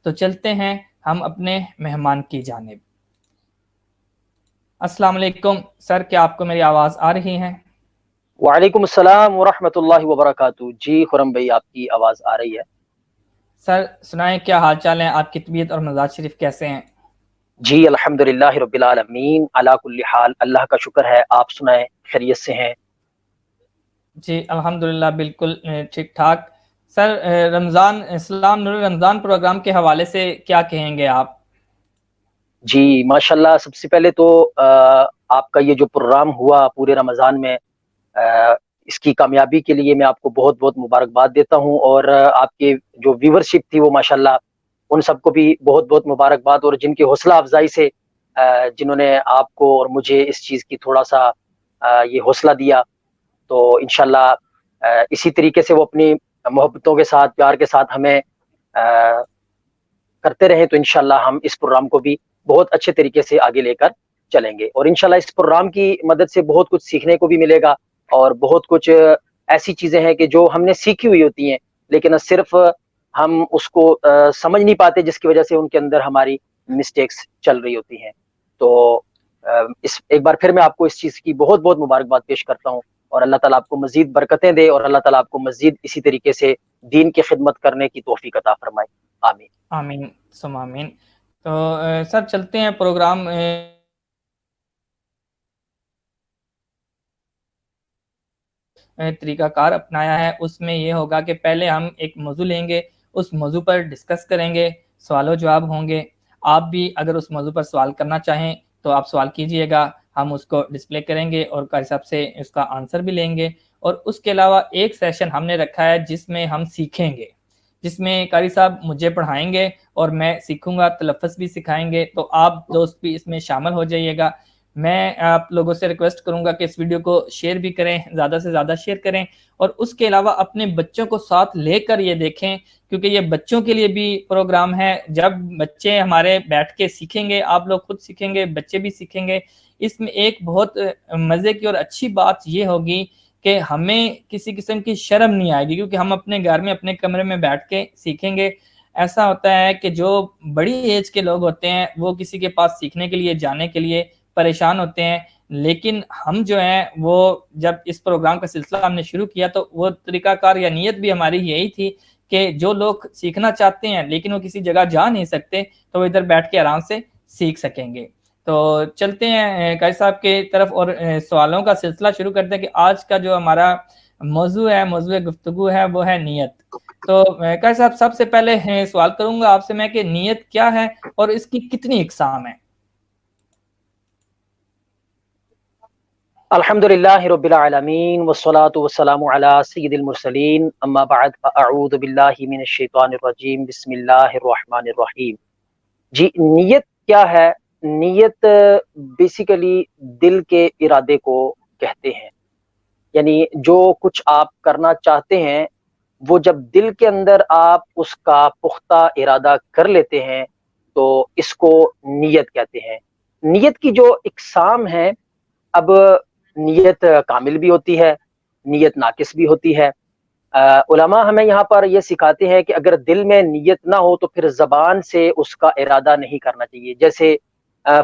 تو چلتے ہیں ہم اپنے مہمان کی جانب۔ السلام علیکم سر، کیا آپ کو میری آواز آ رہی ہے؟ وعلیکم السلام ورحمۃ اللہ وبرکاتہ۔ جی خرم بھائی، آپ کی آواز آ رہی ہے۔ سر سنائیں، کیا حال چال ہیں؟ آپ کی طبیعت اور مزاج شریف کیسے ہیں؟ جی الحمدللہ رب العالمین، علی کل حال، اللہ کا شکر ہے۔ آپ سنائیں، خیریت سے ہیں؟ جی الحمدللہ بالکل ٹھیک ٹھاک۔ سر رمضان اسلام نور رمضان پروگرام کے حوالے سے کیا کہیں گے آپ؟ جی ماشاءاللہ، سب سے پہلے تو آپ کا یہ جو پروگرام ہوا پورے رمضان میں، اس کی کامیابی کے لیے میں آپ کو بہت بہت مبارکباد دیتا ہوں، اور آپ کے جو ویورشپ تھی وہ ماشاءاللہ ان سب کو بھی بہت بہت مبارکباد، اور جن کی حوصلہ افزائی سے جنہوں نے آپ کو اور مجھے اس چیز کی تھوڑا سا یہ حوصلہ دیا، تو انشاءاللہ اسی طریقے سے وہ اپنی محبتوں کے ساتھ، پیار کے ساتھ ہمیں کرتے رہیں، تو انشاءاللہ ہم اس پروگرام کو بھی بہت اچھے طریقے سے آگے لے کر چلیں گے، اور انشاءاللہ اس پروگرام کی مدد سے بہت کچھ سیکھنے کو بھی ملے گا، اور بہت کچھ ایسی چیزیں ہیں کہ جو ہم نے سیکھی ہوئی ہوتی ہیں لیکن صرف ہم اس کو سمجھ نہیں پاتے، جس کی وجہ سے ان کے اندر ہماری مسٹیکس چل رہی ہوتی ہیں۔ تو ایک بار پھر میں آپ کو اس چیز کی بہت بہت مبارکباد پیش کرتا ہوں، اور اللہ تعالیٰ آپ کو مزید برکتیں دے، اور اللہ تعالیٰ آپ کو مزید اسی طریقے سے دین کی خدمت کرنے کی توفیق عطا فرمائے، آمین آمین ثم آمین۔ تو سر چلتے ہیں پروگرام طریقہ کار اپنایا ہے، اس میں یہ ہوگا کہ پہلے ہم ایک موضوع لیں گے، اس موضوع پر ڈسکس کریں گے، سوال و جواب ہوں گے۔ آپ بھی اگر اس موضوع پر سوال کرنا چاہیں تو آپ سوال کیجئے گا، ہم اس کو ڈسپلے کریں گے اور قاری صاحب سے اس کا آنسر بھی لیں گے۔ اور اس کے علاوہ ایک سیشن ہم نے رکھا ہے جس میں ہم سیکھیں گے، جس میں قاری صاحب مجھے پڑھائیں گے اور میں سیکھوں گا، تلفظ بھی سکھائیں گے، تو آپ دوست بھی اس میں شامل ہو جائیے گا۔ میں آپ لوگوں سے ریکویسٹ کروں گا کہ اس ویڈیو کو شیئر بھی کریں، زیادہ سے زیادہ شیئر کریں، اور اس کے علاوہ اپنے بچوں کو ساتھ لے کر یہ دیکھیں، کیونکہ یہ بچوں کے لیے بھی پروگرام ہے۔ جب بچے ہمارے بیٹھ کے سیکھیں گے، آپ لوگ خود سیکھیں گے، بچے بھی سیکھیں گے، اس میں ایک بہت مزے کی اور اچھی بات یہ ہوگی کہ ہمیں کسی قسم کی شرم نہیں آئے گی، کیونکہ ہم اپنے گھر میں اپنے کمرے میں بیٹھ کے سیکھیں گے۔ ایسا ہوتا ہے کہ جو بڑی ایج کے لوگ ہوتے ہیں وہ کسی کے پاس سیکھنے کے لیے جانے کے لیے پریشان ہوتے ہیں، لیکن ہم جو ہیں وہ جب اس پروگرام کا سلسلہ ہم نے شروع کیا تو وہ طریقہ کار یا نیت بھی ہماری یہی تھی کہ جو لوگ سیکھنا چاہتے ہیں لیکن وہ کسی جگہ جا نہیں سکتے تو وہ ادھر بیٹھ کے آرام سے سیکھ سکیں گے۔ تو چلتے ہیں قاری صاحب کی طرف اور سوالوں کا سلسلہ شروع کرتے ہیں کہ آج کا جو ہمارا موضوع ہے، موضوع گفتگو ہے، وہ ہے نیت۔ تو قاری صاحب سب سے پہلے سوال کروں گا آپ سے میں کہ نیت کیا ہے اور اس کی کتنی اقسام ہیں؟ الحمدللہ رب العالمین، والصلاة والسلام علی سید المرسلین، اما بعد فاعوذ باللہ من الشیطان الرجیم، بسم اللہ الرحمن الرحیم۔ جی نیت کیا ہے؟ نیت بیسیکلی دل کے ارادے کو کہتے ہیں، یعنی جو کچھ آپ کرنا چاہتے ہیں وہ جب دل کے اندر آپ اس کا پختہ ارادہ کر لیتے ہیں تو اس کو نیت کہتے ہیں۔ نیت کی جو اقسام ہیں، اب نیت کامل بھی ہوتی ہے، نیت ناقص بھی ہوتی ہے۔ علماء ہمیں یہاں پر یہ سکھاتے ہیں کہ اگر دل میں نیت نہ ہو تو پھر زبان سے اس کا ارادہ نہیں کرنا چاہیے۔ جیسے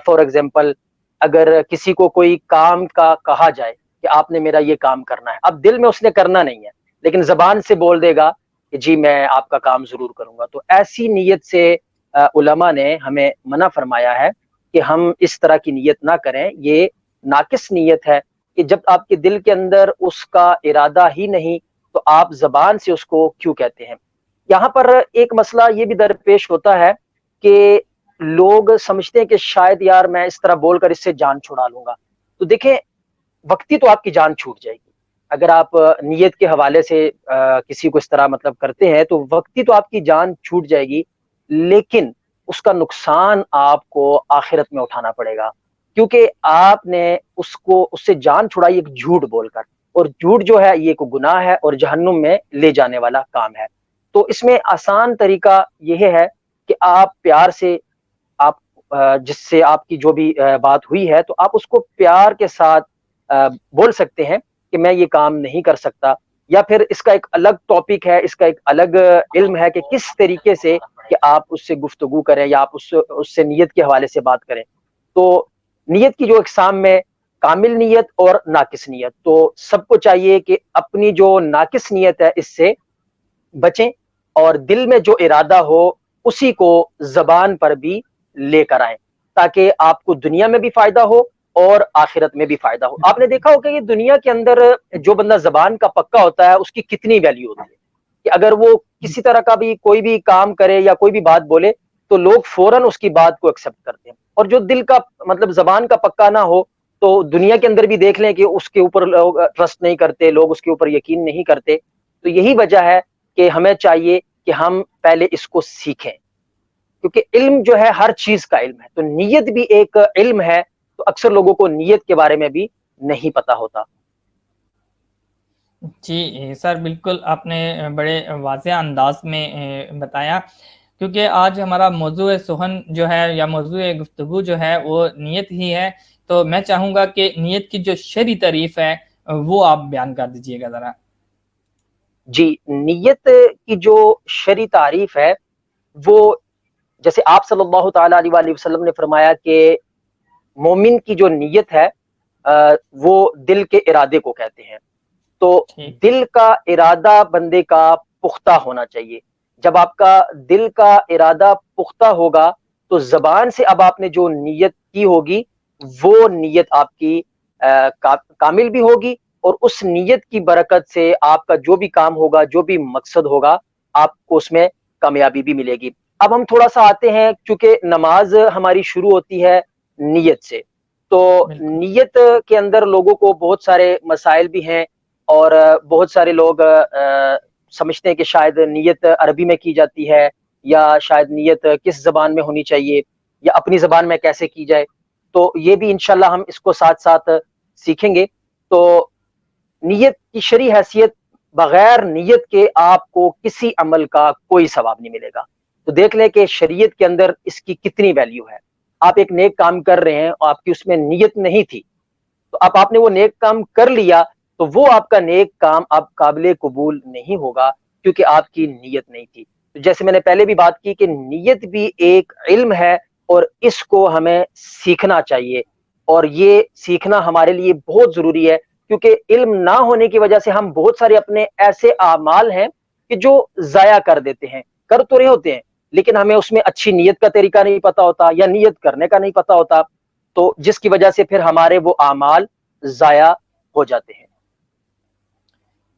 فار ایگزامپل، اگر کسی کو کوئی کام کا کہا جائے کہ آپ نے میرا یہ کام کرنا ہے، اب دل میں اس نے کرنا نہیں ہے لیکن زبان سے بول دے گا کہ جی میں آپ کا کام ضرور کروں گا، تو ایسی نیت سے علماء نے ہمیں منع فرمایا ہے کہ ہم اس طرح کی نیت نہ کریں۔ یہ ناقص نیت ہے کہ جب آپ کے دل کے اندر اس کا ارادہ ہی نہیں تو آپ زبان سے اس کو کیوں کہتے ہیں۔ یہاں پر ایک مسئلہ یہ بھی درپیش ہوتا ہے کہ لوگ سمجھتے ہیں کہ شاید یار میں اس طرح بول کر اس سے جان چھڑا لوں گا، تو دیکھیں وقتی تو آپ کی جان چھوٹ جائے گی۔ اگر آپ نیت کے حوالے سے کسی کو اس طرح مطلب کرتے ہیں تو وقتی تو آپ کی جان چھوٹ جائے گی، لیکن اس کا نقصان آپ کو آخرت میں اٹھانا پڑے گا، کیونکہ آپ نے اس سے جان چھڑائی ایک جھوٹ بول کر، اور جھوٹ جو ہے یہ کوئی گناہ ہے اور جہنم میں لے جانے والا کام ہے۔ تو اس میں آسان طریقہ یہ ہے کہ آپ پیار سے، آپ جس سے آپ کی جو بھی بات ہوئی ہے تو آپ اس کو پیار کے ساتھ بول سکتے ہیں کہ میں یہ کام نہیں کر سکتا، یا پھر اس کا ایک الگ ٹاپک ہے، اس کا ایک الگ علم ہے کہ کس طریقے سے کہ آپ اس سے گفتگو کریں یا آپ اس سے نیت کے حوالے سے بات کریں. تو نیت کی جو اقسام میں کامل نیت اور ناقص نیت، تو سب کو چاہیے کہ اپنی جو ناقص نیت ہے اس سے بچیں اور دل میں جو ارادہ ہو اسی کو زبان پر بھی لے کر آئیں، تاکہ آپ کو دنیا میں بھی فائدہ ہو اور آخرت میں بھی فائدہ ہو. آپ نے دیکھا ہوگا کہ دنیا کے اندر جو بندہ زبان کا پکا ہوتا ہے اس کی کتنی ویلیو ہوتی ہے، کہ اگر وہ کسی طرح کا بھی کوئی بھی کام کرے یا کوئی بھی بات بولے تو لوگ فوراً اس کی بات کو ایکسیپٹ کرتے ہیں. اور جو دل کا مطلب زبان کا پکا نہ ہو تو دنیا کے اندر بھی دیکھ لیں کہ اس کے اوپر لوگ ٹرسٹ نہیں کرتے، لوگ اس کے اوپر یقین نہیں کرتے. تو یہی وجہ ہے کہ ہمیں چاہیے کہ ہم پہلے اس کو سیکھیں، کیونکہ علم جو ہے ہر چیز کا علم ہے، تو نیت بھی ایک علم ہے. تو اکثر لوگوں کو نیت کے بارے میں بھی نہیں پتا ہوتا. جی سر، بالکل آپ نے بڑے واضح انداز میں بتایا، کیونکہ آج ہمارا موضوع سخن جو ہے یا موضوع گفتگو جو ہے وہ نیت ہی ہے. تو میں چاہوں گا کہ نیت کی جو شرعی تعریف ہے وہ آپ بیان کر دیجئے گا ذرا. جی، نیت کی جو شرعی تعریف ہے وہ جیسے آپ صلی اللہ تعالی علیہ وآلہ وسلم نے فرمایا کہ مومن کی جو نیت ہے وہ دل کے ارادے کو کہتے ہیں. تو ٹھیک. دل کا ارادہ بندے کا پختہ ہونا چاہیے. جب آپ کا دل کا ارادہ پختہ ہوگا تو زبان سے اب آپ نے جو نیت کی ہوگی وہ نیت آپ کی کامل بھی ہوگی، اور اس نیت کی برکت سے آپ کا جو بھی کام ہوگا، جو بھی مقصد ہوگا، آپ کو اس میں کامیابی بھی ملے گی. اب ہم تھوڑا سا آتے ہیں، چونکہ نماز ہماری شروع ہوتی ہے نیت سے، تو بالکل. نیت کے اندر لوگوں کو بہت سارے مسائل بھی ہیں، اور بہت سارے لوگ سمجھتے ہیں کہ شاید نیت عربی میں کی جاتی ہے، یا شاید نیت کس زبان میں ہونی چاہیے، یا اپنی زبان میں کیسے کی جائے. تو یہ بھی انشاءاللہ ہم اس کو ساتھ ساتھ سیکھیں گے. تو نیت کی شرعی حیثیت، بغیر نیت کے آپ کو کسی عمل کا کوئی ثواب نہیں ملے گا. تو دیکھ لیں کہ شریعت کے اندر اس کی کتنی ویلیو ہے. آپ ایک نیک کام کر رہے ہیں اور آپ کی اس میں نیت نہیں تھی، تو اب آپ نے وہ نیک کام کر لیا تو وہ آپ کا نیک کام اب قابل قبول نہیں ہوگا، کیونکہ آپ کی نیت نہیں تھی. جیسے میں نے پہلے بھی بات کی کہ نیت بھی ایک علم ہے اور اس کو ہمیں سیکھنا چاہیے، اور یہ سیکھنا ہمارے لیے بہت ضروری ہے، کیونکہ علم نہ ہونے کی وجہ سے ہم بہت سارے اپنے ایسے اعمال ہیں کہ جو ضائع کر دیتے ہیں. کر تو رہے ہوتے ہیں لیکن ہمیں اس میں اچھی نیت کا طریقہ نہیں پتا ہوتا، یا نیت کرنے کا نہیں پتا ہوتا، تو جس کی وجہ سے پھر ہمارے وہ اعمال ضائع ہو جاتے ہیں.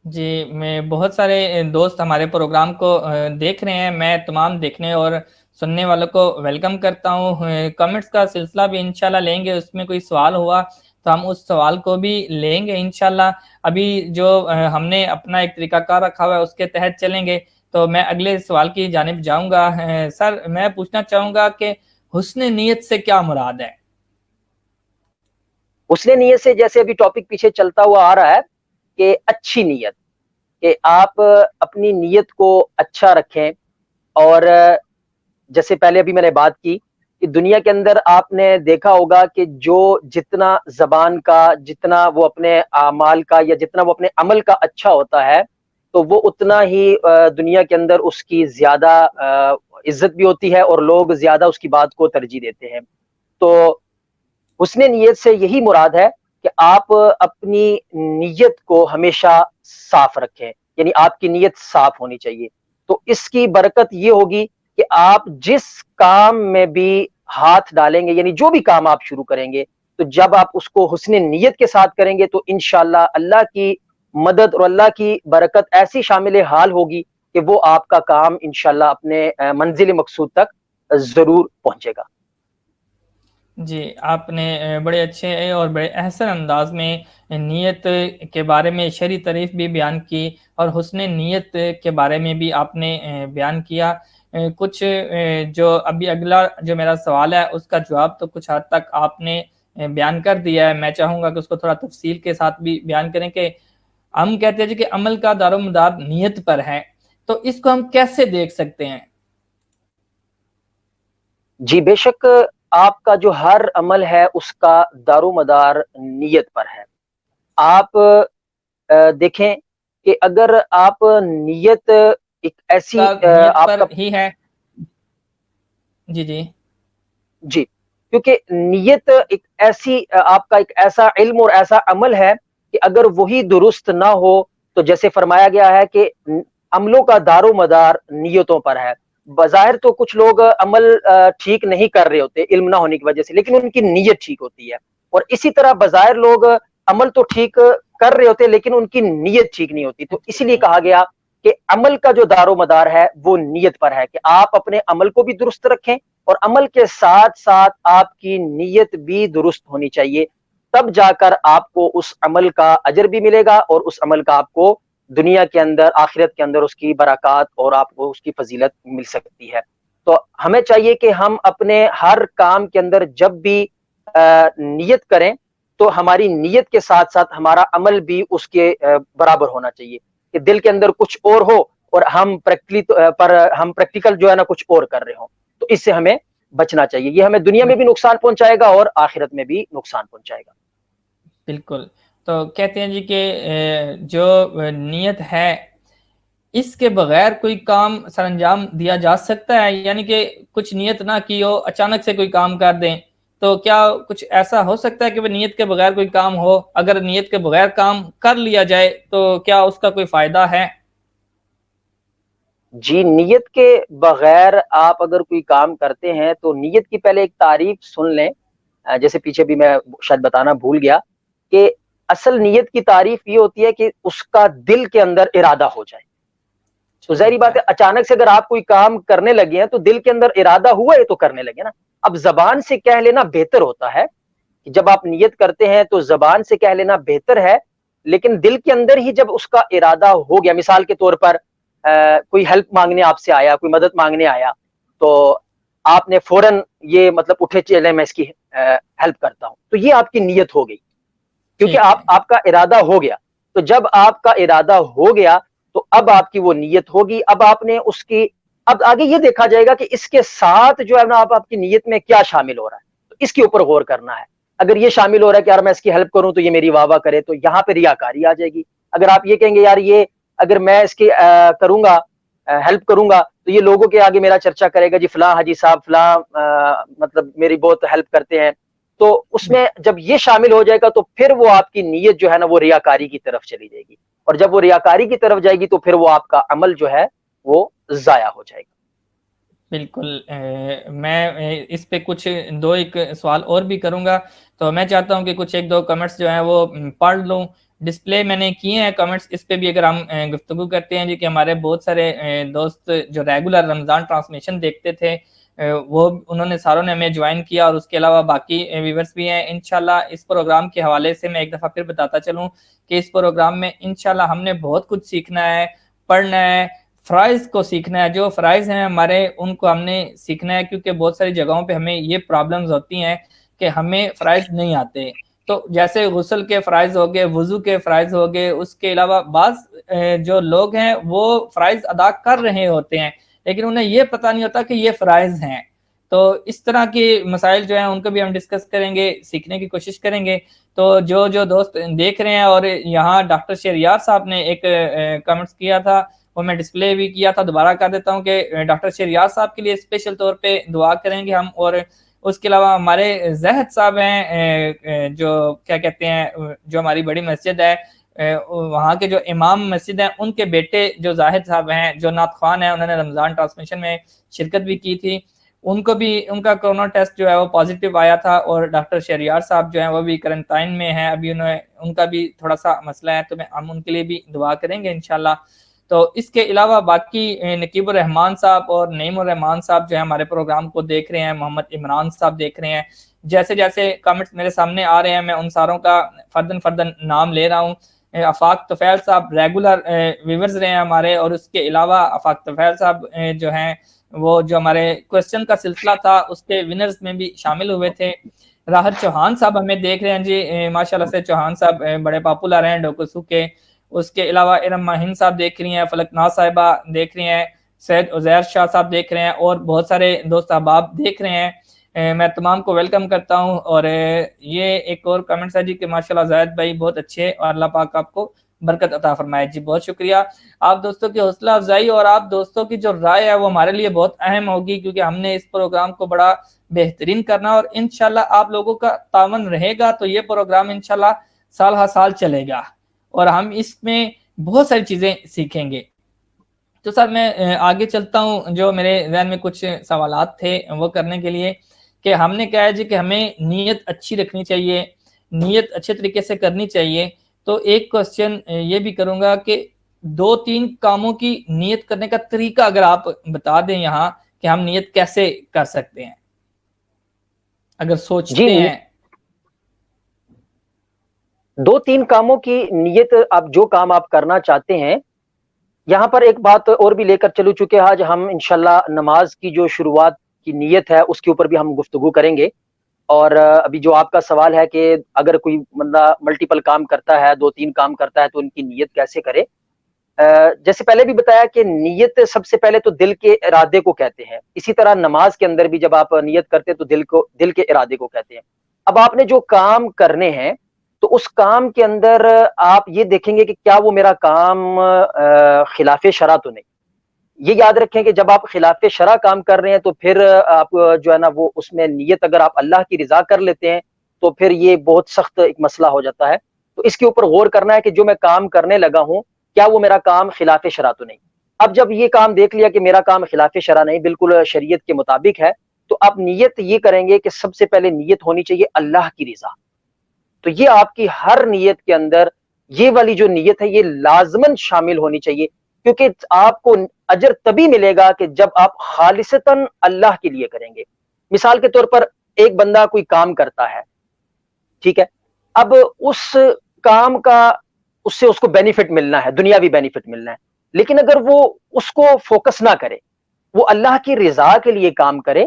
جی، میں بہت سارے دوست ہمارے پروگرام کو دیکھ رہے ہیں. میں تمام دیکھنے اور سننے والوں کو ویلکم کرتا ہوں. کمنٹس کا سلسلہ بھی انشاءاللہ لیں گے، اس میں کوئی سوال ہوا تو ہم اس سوال کو بھی لیں گے انشاءاللہ. ابھی جو ہم نے اپنا ایک طریقہ کار رکھا ہوا ہے اس کے تحت چلیں گے. تو میں اگلے سوال کی جانب جاؤں گا. سر، میں پوچھنا چاہوں گا کہ حسن نیت سے کیا مراد ہے؟ حسن نیت سے جیسے ابھی ٹاپک پیچھے چلتا ہوا آ رہا ہے کہ اچھی نیت، کہ آپ اپنی نیت کو اچھا رکھیں. اور جیسے پہلے ابھی میں نے بات کی کہ دنیا کے اندر آپ نے دیکھا ہوگا کہ جو جتنا زبان کا، جتنا وہ اپنے اعمال کا، یا جتنا وہ اپنے عمل کا اچھا ہوتا ہے، تو وہ اتنا ہی دنیا کے اندر اس کی زیادہ عزت بھی ہوتی ہے، اور لوگ زیادہ اس کی بات کو ترجیح دیتے ہیں. تو حسن نیت سے یہی مراد ہے کہ آپ اپنی نیت کو ہمیشہ صاف رکھیں، یعنی آپ کی نیت صاف ہونی چاہیے. تو اس کی برکت یہ ہوگی کہ آپ جس کام میں بھی ہاتھ ڈالیں گے، یعنی جو بھی کام آپ شروع کریں گے، تو جب آپ اس کو حسن نیت کے ساتھ کریں گے تو انشاءاللہ اللہ کی مدد اور اللہ کی برکت ایسی شامل حال ہوگی کہ وہ آپ کا کام انشاءاللہ اپنے منزل مقصود تک ضرور پہنچے گا. جی، آپ نے بڑے اچھے اور بڑے احسن انداز میں نیت کے بارے میں شرعی تعریف بھی بیان کی، اور حسن نیت کے بارے میں بھی آپ نے بیان کیا. کچھ جو ابھی اگلا جو میرا سوال ہے اس کا جواب تو کچھ حد تک آپ نے بیان کر دیا ہے. میں چاہوں گا کہ اس کو تھوڑا تفصیل کے ساتھ بھی بیان کریں کہ ہم کہتے ہیں جی کہ عمل کا دار و مدار نیت پر ہے، تو اس کو ہم کیسے دیکھ سکتے ہیں؟ جی بے شک، آپ کا جو ہر عمل ہے اس کا دار و مدار نیت پر ہے. آپ دیکھیں کہ اگر آپ نیت ایک ایسی کا نیت آپ پر کا ہی ہے. جی جی جی، کیونکہ نیت ایک ایسی آپ کا ایک ایسا علم اور ایسا عمل ہے کہ اگر وہی درست نہ ہو تو جیسے فرمایا گیا ہے کہ عملوں کا دار و مدار نیتوں پر ہے. بظاہر تو کچھ لوگ عمل ٹھیک نہیں کر رہے ہوتے علم نہ ہونے کی وجہ سے، لیکن ان کی نیت ٹھیک ہوتی ہے. اور اسی طرح بظاہر لوگ عمل تو ٹھیک کر رہے ہوتے لیکن ان کی نیت ٹھیک نہیں ہوتی. تو اسی لیے کہا گیا کہ عمل کا جو دار و مدار ہے وہ نیت پر ہے، کہ آپ اپنے عمل کو بھی درست رکھیں اور عمل کے ساتھ ساتھ آپ کی نیت بھی درست ہونی چاہیے. تب جا کر آپ کو اس عمل کا اجر بھی ملے گا اور اس عمل کا آپ کو دنیا کے اندر آخرت کے اندر اس کی برکات اور آپ کو اس کی فضیلت مل سکتی ہے. تو ہمیں چاہیے کہ ہم اپنے ہر کام کے اندر جب بھی نیت کریں تو ہماری نیت کے ساتھ ساتھ ہمارا عمل بھی اس کے برابر ہونا چاہیے، کہ دل کے اندر کچھ اور ہو اور ہم پریکٹیکل جو ہے نا کچھ اور کر رہے ہوں. تو اس سے ہمیں بچنا چاہیے، یہ ہمیں دنیا میں بھی نقصان پہنچائے گا اور آخرت میں بھی نقصان پہنچائے گا. بالکل. تو کہتے ہیں جی کہ جو نیت ہے اس کے بغیر کوئی کام سر انجام دیا جا سکتا ہے، یعنی کہ کچھ نیت نہ کی ہو اچانک سے کوئی کام کر دیں، تو کیا کچھ ایسا ہو سکتا ہے کہ وہ نیت کے بغیر کوئی کام ہو؟ اگر نیت کے بغیر کام کر لیا جائے تو کیا اس کا کوئی فائدہ ہے؟ جی، نیت کے بغیر آپ اگر کوئی کام کرتے ہیں تو نیت کی پہلے ایک تعریف سن لیں. جیسے پیچھے بھی میں شاید بتانا بھول گیا کہ اصل نیت کی تعریف یہ ہوتی ہے کہ اس کا دل کے اندر ارادہ ہو جائے. تو ظاہری بات ہے اچانک سے اگر آپ کوئی کام کرنے لگے ہیں تو دل کے اندر ارادہ ہوا ہے تو کرنے لگے نا. اب زبان سے کہہ لینا بہتر ہوتا ہے کہ جب آپ نیت کرتے ہیں تو زبان سے کہہ لینا بہتر ہے، لیکن دل کے اندر ہی جب اس کا ارادہ ہو گیا، مثال کے طور پر کوئی ہیلپ مانگنے آپ سے آیا، کوئی مدد مانگنے آیا، تو آپ نے فوراً یہ مطلب اٹھے چلے میں اس کی ہیلپ کرتا ہوں، تو یہ آپ کی نیت ہو گئی کیونکہ ٹھیک ہے. آپ کا ارادہ ہو گیا. تو جب آپ کا ارادہ ہو گیا تو اب آپ کی وہ نیت ہوگی. اب آپ نے اس کی اب آگے یہ دیکھا جائے گا کہ اس کے ساتھ جو ہے نا آپ کی نیت میں کیا شامل ہو رہا ہے، تو اس کے اوپر غور کرنا ہے. اگر یہ شامل ہو رہا ہے کہ یار میں اس کی ہیلپ کروں تو یہ میری واہ واہ کرے، تو یہاں پہ ریاکاری آ جائے گی. اگر آپ یہ کہیں گے یار یہ اگر میں اس کی کروں گا ہیلپ کروں گا تو یہ لوگوں کے آگے میرا چرچا کرے گا، جی فلاں حاجی صاحب فلاں مطلب میری بہت ہیلپ کرتے ہیں، تو اس میں جب یہ شامل ہو جائے گا تو پھر وہ آپ کی نیت جو ہے نا وہ ریاکاری کی طرف چلی جائے گی. اور جب وہ ریاکاری کی طرف جائے گی تو پھر وہ آپ کا عمل جو ہے وہ ضائع ہو جائے گا. بالکل. میں اس پہ کچھ دو ایک سوال اور بھی کروں گا، تو میں چاہتا ہوں کہ کچھ ایک دو کمنٹس جو ہیں وہ پڑھ لوں. ڈسپلے میں نے کیے ہیں کمنٹس، اس پہ بھی اگر ہم گفتگو کرتے ہیں جی کہ ہمارے بہت سارے دوست جو ریگولر رمضان ٹرانسمیشن دیکھتے تھے وہ انہوں نے ساروں نے ہمیں جوائن کیا، اور اس کے علاوہ باقی ویورز بھی ہیں. انشاءاللہ اس پروگرام کے حوالے سے میں ایک دفعہ پھر بتاتا چلوں کہ اس پروگرام میں انشاءاللہ ہم نے بہت کچھ سیکھنا ہے، پڑھنا ہے، فرائض کو سیکھنا ہے. جو فرائض ہیں ہمارے ان کو ہم نے سیکھنا ہے، کیونکہ بہت ساری جگہوں پہ ہمیں یہ پرابلمز ہوتی ہیں کہ ہمیں فرائض نہیں آتے. تو جیسے غسل کے فرائض ہو گئے، وضو کے فرائض ہو گئے، اس کے علاوہ بعض جو لوگ ہیں وہ فرائض ادا کر رہے ہوتے ہیں لیکن انہیں یہ پتہ نہیں ہوتا کہ یہ فرائض ہیں. تو اس طرح کے مسائل جو ہیں ان کو بھی ہم ڈسکس کریں گے، سیکھنے کی کوشش کریں گے. تو جو دوست دیکھ رہے ہیں، اور یہاں ڈاکٹر شہریار صاحب نے ایک کمنٹس کیا تھا وہ میں ڈسپلے بھی کیا تھا، دوبارہ کر دیتا ہوں کہ ڈاکٹر شہریار صاحب کے لیے اسپیشل طور پہ دعا کریں گے ہم. اور اس کے علاوہ ہمارے زہد صاحب ہیں جو کیا کہتے ہیں جو ہماری بڑی مسجد ہے وہاں کے جو امام مسجد ہیں، ان کے بیٹے جو زاہد صاحب ہیں جو نعت خوان ہیں، انہوں نے رمضان ٹرانسمیشن میں شرکت بھی کی تھی. ان کو بھی ان کا کورونا ٹیسٹ جو ہے وہ پازیٹیو آیا تھا، اور ڈاکٹر شہریار صاحب جو ہیں وہ بھی کرنٹائن میں ہیں ابھی، ان کا بھی تھوڑا سا مسئلہ ہے، تو ہم ان کے لیے بھی دعا کریں گے انشاءاللہ. تو اس کے علاوہ باقی نقیب الرحمان صاحب اور نعیم الرحمان صاحب جو ہے ہمارے پروگرام کو دیکھ رہے ہیں، محمد عمران صاحب دیکھ رہے ہیں. جیسے جیسے کمنٹس میرے سامنے آ رہے ہیں میں ان ساروں کا فردن نام لے رہا ہوں. آفاق طفیل صاحب ریگولر ویورز رہے ہیں ہمارے، اور اس کے علاوہ آفاق طفیل صاحب جو ہیں وہ جو ہمارے کوسچن کا سلسلہ تھا اس کے ونرز میں بھی شامل ہوئے تھے. راحت چوہان صاحب ہمیں دیکھ رہے ہیں جی، ماشاءاللہ سے چوہان صاحب بڑے پاپولر ہیں ڈوکوسو کے. اس کے علاوہ ارم ماہین صاحب دیکھ رہی ہیں، فلک ناز صاحبہ دیکھ رہی ہیں، سید عزیر شاہ صاحب دیکھ رہے ہیں، اور بہت سارے دوست احباب دیکھ رہے ہیں. میں تمام کو ویلکم کرتا ہوں. اور یہ ایک اور کمنٹس ہے جی کہ ماشاءاللہ زاہد بھائی بہت اچھے، اور اللہ پاک آپ کو برکت عطا فرمائے۔ جی بہت شکریہ آپ دوستوں کی حوصلہ افزائی، اور آپ دوستوں کی جو رائے ہے وہ ہمارے لیے بہت اہم ہوگی، کیونکہ ہم نے اس پروگرام کو بڑا بہترین کرنا، اور انشاءاللہ آپ لوگوں کا تعاون رہے گا تو یہ پروگرام انشاءاللہ سال ہر سال چلے گا، اور ہم اس میں بہت ساری چیزیں سیکھیں گے۔ تو سر میں آگے چلتا ہوں، جو میرے ذہن میں کچھ سوالات تھے وہ کرنے کے لیے، کہ ہم نے کہا ہے جی کہ ہمیں نیت اچھی رکھنی چاہیے، نیت اچھے طریقے سے کرنی چاہیے، تو ایک کوسچن یہ بھی کروں گا کہ 2-3 کاموں کی نیت کرنے کا طریقہ اگر آپ بتا دیں یہاں، کہ ہم نیت کیسے کر سکتے ہیں اگر سوچتے ہیں۔ 2-3 کاموں کی نیت، آپ جو کام آپ کرنا چاہتے ہیں، یہاں پر ایک بات اور بھی لے کر چلو، چونکہ آج ہم انشاءاللہ نماز کی جو شروعات کی نیت ہے اس کے اوپر بھی ہم گفتگو کریں گے، اور ابھی جو آپ کا سوال ہے کہ اگر کوئی بندہ ملٹیپل کام کرتا ہے، 2-3 کام کرتا ہے، تو ان کی نیت کیسے کرے۔ جیسے پہلے بھی بتایا کہ نیت سب سے پہلے تو دل کے ارادے کو کہتے ہیں، اسی طرح نماز کے اندر بھی جب آپ نیت کرتے ہیں تو دل کے ارادے کو کہتے ہیں۔ اب آپ نے جو کام کرنے ہیں تو اس کام کے اندر آپ یہ دیکھیں گے کہ کیا وہ میرا کام خلاف شرع تو نہیں۔ یہ یاد رکھیں کہ جب آپ خلاف شرع کام کر رہے ہیں تو پھر آپ جو ہے نا وہ اس میں نیت اگر آپ اللہ کی رضا کر لیتے ہیں تو پھر یہ بہت سخت ایک مسئلہ ہو جاتا ہے۔ تو اس کے اوپر غور کرنا ہے کہ جو میں کام کرنے لگا ہوں کیا وہ میرا کام خلاف شرع تو نہیں۔ اب جب یہ کام دیکھ لیا کہ میرا کام خلاف شرع نہیں، بالکل شریعت کے مطابق ہے، تو آپ نیت یہ کریں گے کہ سب سے پہلے نیت ہونی چاہیے اللہ کی رضا۔ تو یہ آپ کی ہر نیت کے اندر یہ والی جو نیت ہے یہ لازماً شامل ہونی چاہیے، کیونکہ آپ کو اجر تبھی ملے گا کہ جب آپ خالصتاً اللہ کے لیے کریں گے۔ مثال کے طور پر ایک بندہ کوئی کام کرتا ہے، ٹھیک ہے، اب اس کام کا اس سے اس کو بینیفٹ ملنا ہے، دنیاوی بینیفٹ ملنا ہے، لیکن اگر وہ اس کو فوکس نہ کرے، وہ اللہ کی رضا کے لیے کام کرے،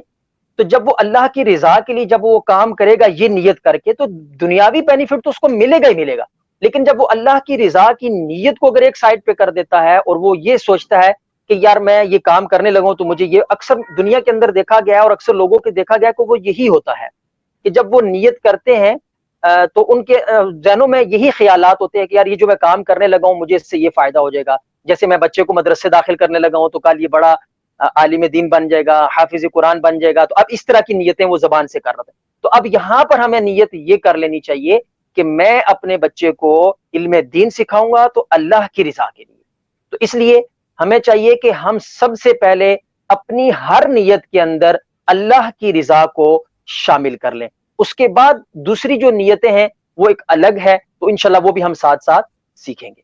تو جب وہ اللہ کی رضا کے لیے جب وہ کام کرے گا یہ نیت کر کے، تو دنیاوی بینیفٹ تو اس کو ملے گا ہی ملے گا، لیکن جب وہ اللہ کی رضا کی نیت کو اگر ایک سائڈ پہ کر دیتا ہے اور وہ یہ سوچتا ہے کہ یار میں یہ کام کرنے لگا ہوں تو مجھے یہ، اکثر دنیا کے اندر دیکھا گیا ہے اور اکثر لوگوں کے دیکھا گیا کہ وہ یہی ہوتا ہے کہ جب وہ نیت کرتے ہیں تو ان کے ذہنوں میں یہی خیالات ہوتے ہیں کہ یار یہ جو میں کام کرنے لگا ہوں مجھے اس سے یہ فائدہ ہو جائے گا، جیسے میں بچے کو مدرسے داخل کرنے لگا ہوں تو کل یہ بڑا عالم دین بن جائے گا، حافظ قرآن بن جائے گا، تو اب اس طرح کی نیتیں وہ زبان سے کر رہے ہیں۔ تو اب یہاں پر ہمیں نیت یہ کر لینی چاہیے کہ میں اپنے بچے کو علم دین سکھاؤں گا تو اللہ کی رضا کے لیے۔ تو اس لیے ہمیں چاہیے کہ ہم سب سے پہلے اپنی ہر نیت کے اندر اللہ کی رضا کو شامل کر لیں، اس کے بعد دوسری جو نیتیں ہیں وہ ایک الگ ہے، تو انشاءاللہ وہ بھی ہم ساتھ ساتھ سیکھیں گے۔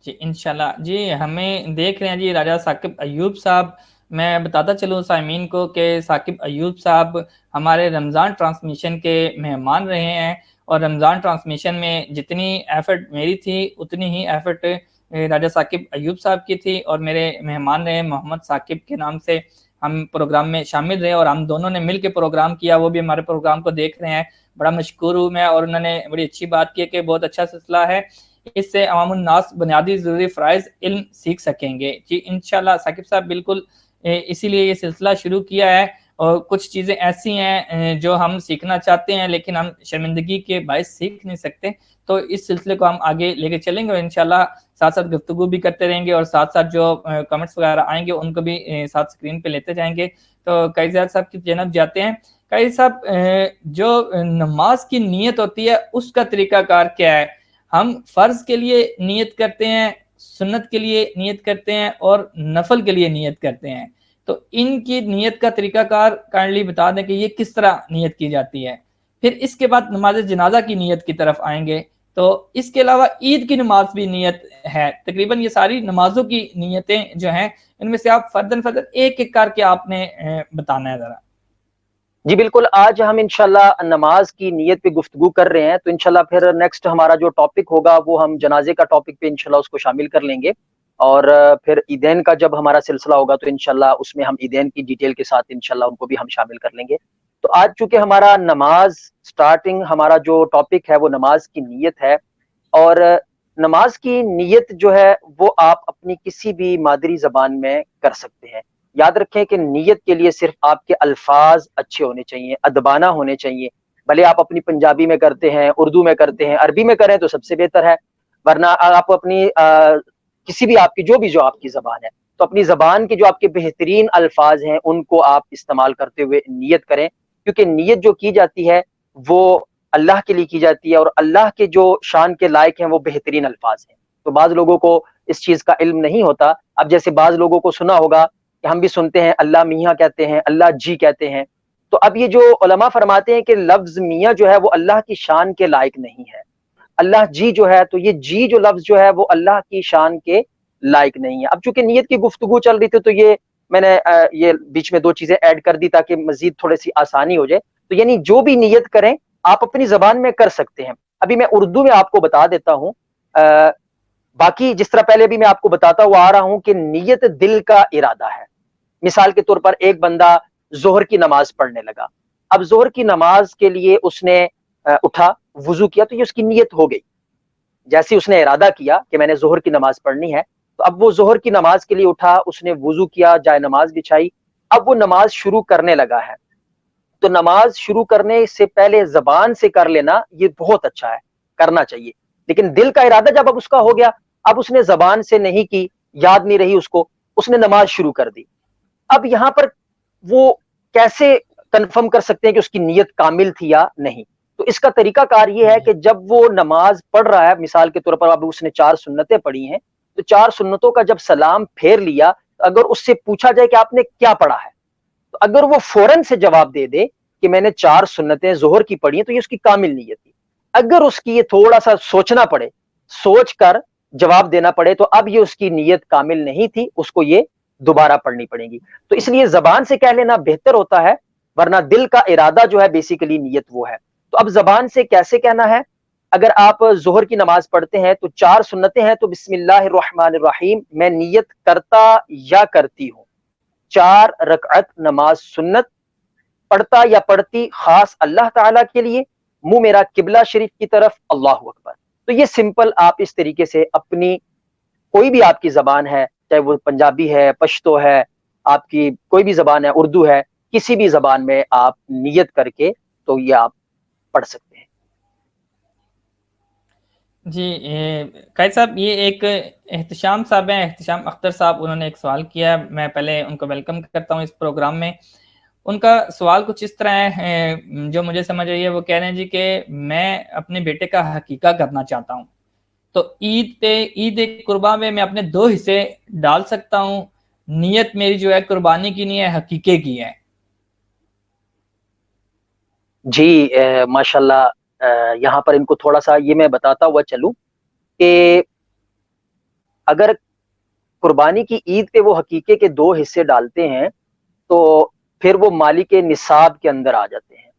جی انشاءاللہ۔ جی ہمیں دیکھ رہے ہیں جی راجہ ثاقب ایوب صاحب، میں بتاتا چلوں سامعین کو کہ ثاقب ایوب صاحب ہمارے رمضان ٹرانسمیشن کے مہمان رہے ہیں، اور رمضان ٹرانسمیشن میں جتنی ایفرٹ میری تھی اتنی ہی ایفرٹ راجہ ثاقب ایوب صاحب کی تھی، اور میرے مہمان رہے محمد ثاقب کے نام سے، ہم پروگرام میں شامل رہے اور ہم دونوں نے مل کے پروگرام کیا، وہ بھی ہمارے پروگرام کو دیکھ رہے ہیں، بڑا مشکور ہوں میں، اور انہوں نے بڑی اچھی بات کی کہ بہت اچھا سلسلہ ہے، اس سے عوام الناس بنیادی ضروری فرائض علم سیکھ سکیں گے۔ جی انشاءاللہ ثاقب صاحب بالکل اسی لیے یہ سلسلہ شروع کیا ہے، اور کچھ چیزیں ایسی ہیں جو ہم سیکھنا چاہتے ہیں لیکن ہم شرمندگی کے باعث سیکھ نہیں سکتے، تو اس سلسلے کو ہم آگے لے کے چلیں گے، اور انشاءاللہ ساتھ ساتھ گفتگو بھی کرتے رہیں گے، اور ساتھ ساتھ جو کمنٹس وغیرہ آئیں گے ان کو بھی ساتھ اسکرین پہ لیتے جائیں گے۔ تو قاضی زیاد صاحب کی جانب جاتے ہیں۔ قاضی صاحب جو نماز کی نیت ہوتی ہے اس کا طریقہ کار کیا ہے؟ ہم فرض کے لیے نیت کرتے ہیں، سنت کے لیے نیت کرتے ہیں، اور نفل کے لیے نیت کرتے ہیں، تو ان کی نیت کا طریقہ کار کائنڈلی بتا دیں کہ یہ کس طرح نیت کی جاتی ہے۔ پھر اس کے بعد نماز جنازہ کی نیت کی طرف آئیں گے، تو اس کے علاوہ عید کی نماز بھی نیت ہے، تقریباً یہ ساری نمازوں کی نیتیں جو ہیں ان میں سے آپ فرداً ایک ایک کر کے آپ نے بتانا ہے ذرا۔ جی بالکل، آج ہم انشاءاللہ نماز کی نیت پہ گفتگو کر رہے ہیں، تو انشاءاللہ پھر نیکسٹ ہمارا جو ٹاپک ہوگا وہ ہم جنازے کا ٹاپک پہ انشاءاللہ اس کو شامل کر لیں گے، اور پھر عیدین کا جب ہمارا سلسلہ ہوگا تو انشاءاللہ اس میں ہم عیدین کی ڈیٹیل کے ساتھ انشاءاللہ ان کو بھی ہم شامل کر لیں گے۔ تو آج چونکہ ہمارا نماز سٹارٹنگ، ہمارا جو ٹاپک ہے وہ نماز کی نیت ہے، اور نماز کی نیت جو ہے وہ آپ اپنی کسی بھی مادری زبان میں کر سکتے ہیں۔ یاد رکھیں کہ نیت کے لیے صرف آپ کے الفاظ اچھے ہونے چاہیے، ادبانہ ہونے چاہیے، بھلے آپ اپنی پنجابی میں کرتے ہیں، اردو میں کرتے ہیں، عربی میں کریں تو سب سے بہتر ہے، ورنہ آپ اپنی کسی بھی آپ کی جو آپ کی زبان ہے تو اپنی زبان کے جو آپ کے بہترین الفاظ ہیں ان کو آپ استعمال کرتے ہوئے نیت کریں، کیونکہ نیت جو کی جاتی ہے وہ اللہ کے لیے کی جاتی ہے، اور اللہ کے جو شان کے لائق ہیں وہ بہترین الفاظ ہیں۔ تو بعض لوگوں کو اس چیز کا علم نہیں ہوتا۔ اب جیسے بعض لوگوں کو سنا ہوگا کہ ہم بھی سنتے ہیں اللہ میاں کہتے ہیں، اللہ جی کہتے ہیں، تو اب یہ جو علماء فرماتے ہیں کہ لفظ میاں جو ہے وہ اللہ کی شان کے لائق نہیں ہے، اللہ جی جو ہے تو یہ جی جو لفظ جو ہے وہ اللہ کی شان کے لائق نہیں ہے۔ اب چونکہ نیت کی گفتگو چل رہی تھی تو یہ میں نے یہ بیچ میں دو چیزیں ایڈ کر دی تاکہ مزید تھوڑی سی آسانی ہو جائے۔ تو یعنی جو بھی نیت کریں آپ اپنی زبان میں کر سکتے ہیں۔ ابھی میں اردو میں آپ کو بتا دیتا ہوں، باقی جس طرح پہلے بھی میں آپ کو بتاتا ہوا آ رہا ہوں کہ نیت دل کا ارادہ ہے۔ مثال کے طور پر ایک بندہ ظہر کی نماز پڑھنے لگا، اب ظہر کی نماز کے لیے اس نے اٹھا، وضو کیا، تو یہ اس کی نیت ہو گئی۔ جیسے اس نے ارادہ کیا کہ میں نے ظہر کی نماز پڑھنی ہے، تو اب وہ ظہر کی نماز کے لیے اٹھا، اس نے وضو کیا، جائے نماز بچھائی، اب وہ نماز شروع کرنے لگا ہے۔ تو نماز شروع کرنے سے پہلے زبان سے کر لینا یہ بہت اچھا ہے، کرنا چاہیے، لیکن دل کا ارادہ جب اب اس کا ہو گیا، اب اس نے زبان سے نہیں کی، یاد نہیں رہی اس کو، اس نے نماز شروع کر دی۔ اب یہاں پر وہ کیسے کنفرم کر سکتے ہیں کہ اس کی نیت کامل تھی یا نہیں؟ تو اس کا طریقہ کار یہ ہے کہ جب وہ نماز پڑھ رہا ہے، مثال کے طور پر اب اس نے 4 سنتیں پڑھی ہیں، تو 4 سنتوں کا جب سلام پھیر لیا، اگر اس سے پوچھا جائے کہ آپ نے کیا پڑھا ہے، تو اگر وہ فوراً سے جواب دے دے کہ میں نے 4 سنتیں ظہر کی پڑھی ہیں، تو یہ اس کی کامل نیت تھی۔ اگر اس کی یہ تھوڑا سا سوچنا پڑے، سوچ کر جواب دینا پڑے، تو اب یہ اس کی نیت کامل نہیں تھی، اس کو یہ دوبارہ پڑھنی پڑے گی۔ تو اس لیے زبان سے کہہ لینا بہتر ہوتا ہے، ورنہ دل کا ارادہ جو ہے بیسیکلی نیت وہ ہے۔ تو اب زبان سے کیسے کہنا ہے؟ اگر آپ ظہر کی نماز پڑھتے ہیں تو 4 سنتیں ہیں، تو بسم اللہ الرحمن الرحیم میں نیت کرتا یا کرتی ہوں 4 رکعت نماز سنت، پڑھتا یا پڑھتی خاص اللہ تعالیٰ کے لیے، منہ میرا قبلہ شریف کی طرف، اللہ اکبر۔ تو یہ سمپل آپ اس طریقے سے اپنی کوئی بھی آپ کی زبان ہے، چاہے وہ پنجابی ہے، پشتو ہے، آپ کی کوئی بھی زبان ہے، اردو ہے، کسی بھی زبان میں آپ نیت کر کے تو یہ آپ پڑھ سکتے ہیں۔ جی قائد صاحب، یہ ایک احتشام صاحب ہیں، احتشام اختر صاحب، انہوں نے ایک سوال کیا، میں پہلے ان کو ویلکم کرتا ہوں اس پروگرام میں۔ ان کا سوال کچھ اس طرح ہے جو مجھے سمجھ آئی ہے، وہ کہہ رہے ہیں جی کہ میں اپنے بیٹے کا حقیقہ کرنا چاہتا ہوں، تو عید قربا میں میں اپنے 2 حصے ڈال سکتا ہوں، نیت میری جو ہے قربانی کی نہیں ہے، حقیقے کی ہے۔ جی ماشاءاللہ، یہاں پر ان کو تھوڑا سا یہ میں بتاتا ہوا چلوں کہ اگر قربانی کی عید پہ وہ حقیقے کے 2 حصے ڈالتے ہیں تو پھر وہ مالک نصاب کے اندر آ جاتے ہیں،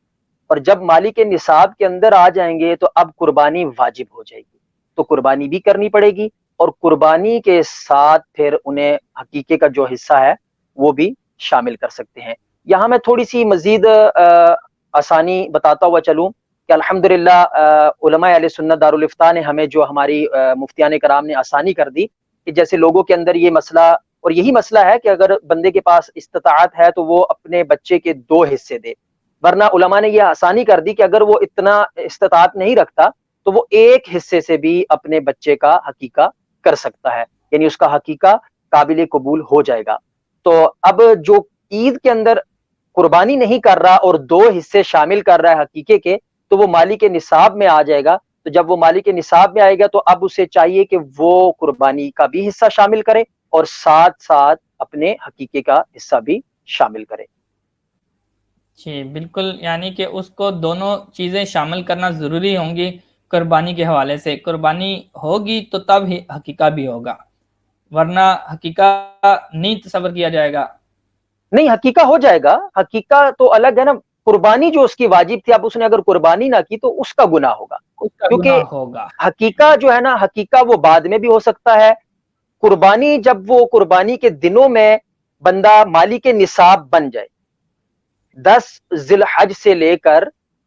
اور جب مالک نصاب کے اندر آ جائیں گے تو اب قربانی واجب ہو جائے گی، تو قربانی بھی کرنی پڑے گی، اور قربانی کے ساتھ پھر انہیں حقیقے کا جو حصہ ہے وہ بھی شامل کر سکتے ہیں۔ یہاں میں تھوڑی سی مزید آسانی بتاتا ہوا چلوں کہ الحمدللہ علماء اہل سنت دارالافتاء نے ہمیں جو ہماری مفتیان کرام نے آسانی کر دی کہ جیسے لوگوں کے اندر یہ مسئلہ، اور یہی مسئلہ ہے کہ اگر بندے کے پاس استطاعت ہے تو وہ اپنے بچے کے 2 حصے دے، ورنہ علماء نے یہ آسانی کر دی کہ اگر وہ اتنا استطاعت نہیں رکھتا تو وہ 1 حصے سے بھی اپنے بچے کا حقیقہ کر سکتا ہے، یعنی اس کا حقیقہ قابل قبول ہو جائے گا۔ تو اب جو عید کے اندر قربانی نہیں کر رہا اور 2 حصے شامل کر رہا ہے حقیقے کے، تو وہ مالک نصاب میں آ جائے گا۔ تو جب وہ مالک نصاب میں آئے گا تو اب اسے چاہیے کہ وہ قربانی کا بھی حصہ شامل کرے اور ساتھ ساتھ اپنے حقیقے کا حصہ بھی شامل کرے۔ جی بالکل، یعنی کہ اس کو دونوں چیزیں شامل کرنا ضروری ہوں گی قربانی کے حوالے سے۔ قربانی ہوگی تو تب ہی حقیقہ بھی ہوگا، ورنہ حقیقہ نہیں تصور کیا جائے گا۔ نہیں، حقیقہ ہو جائے گا، حقیقہ تو الگ ہے نا، قربانی جو اس کی واجب تھی اب اس نے اگر قربانی نہ کی تو اس کا گناہ ہوگا، اس کا کیونکہ گناہ ہوگا۔ حقیقہ جو ہے نا، حقیقہ وہ بعد میں بھی ہو سکتا ہے۔ قربانی جب وہ قربانی کے دنوں میں بندہ مالک نصاب بن جائے، 10 ذی الحج سے لے کر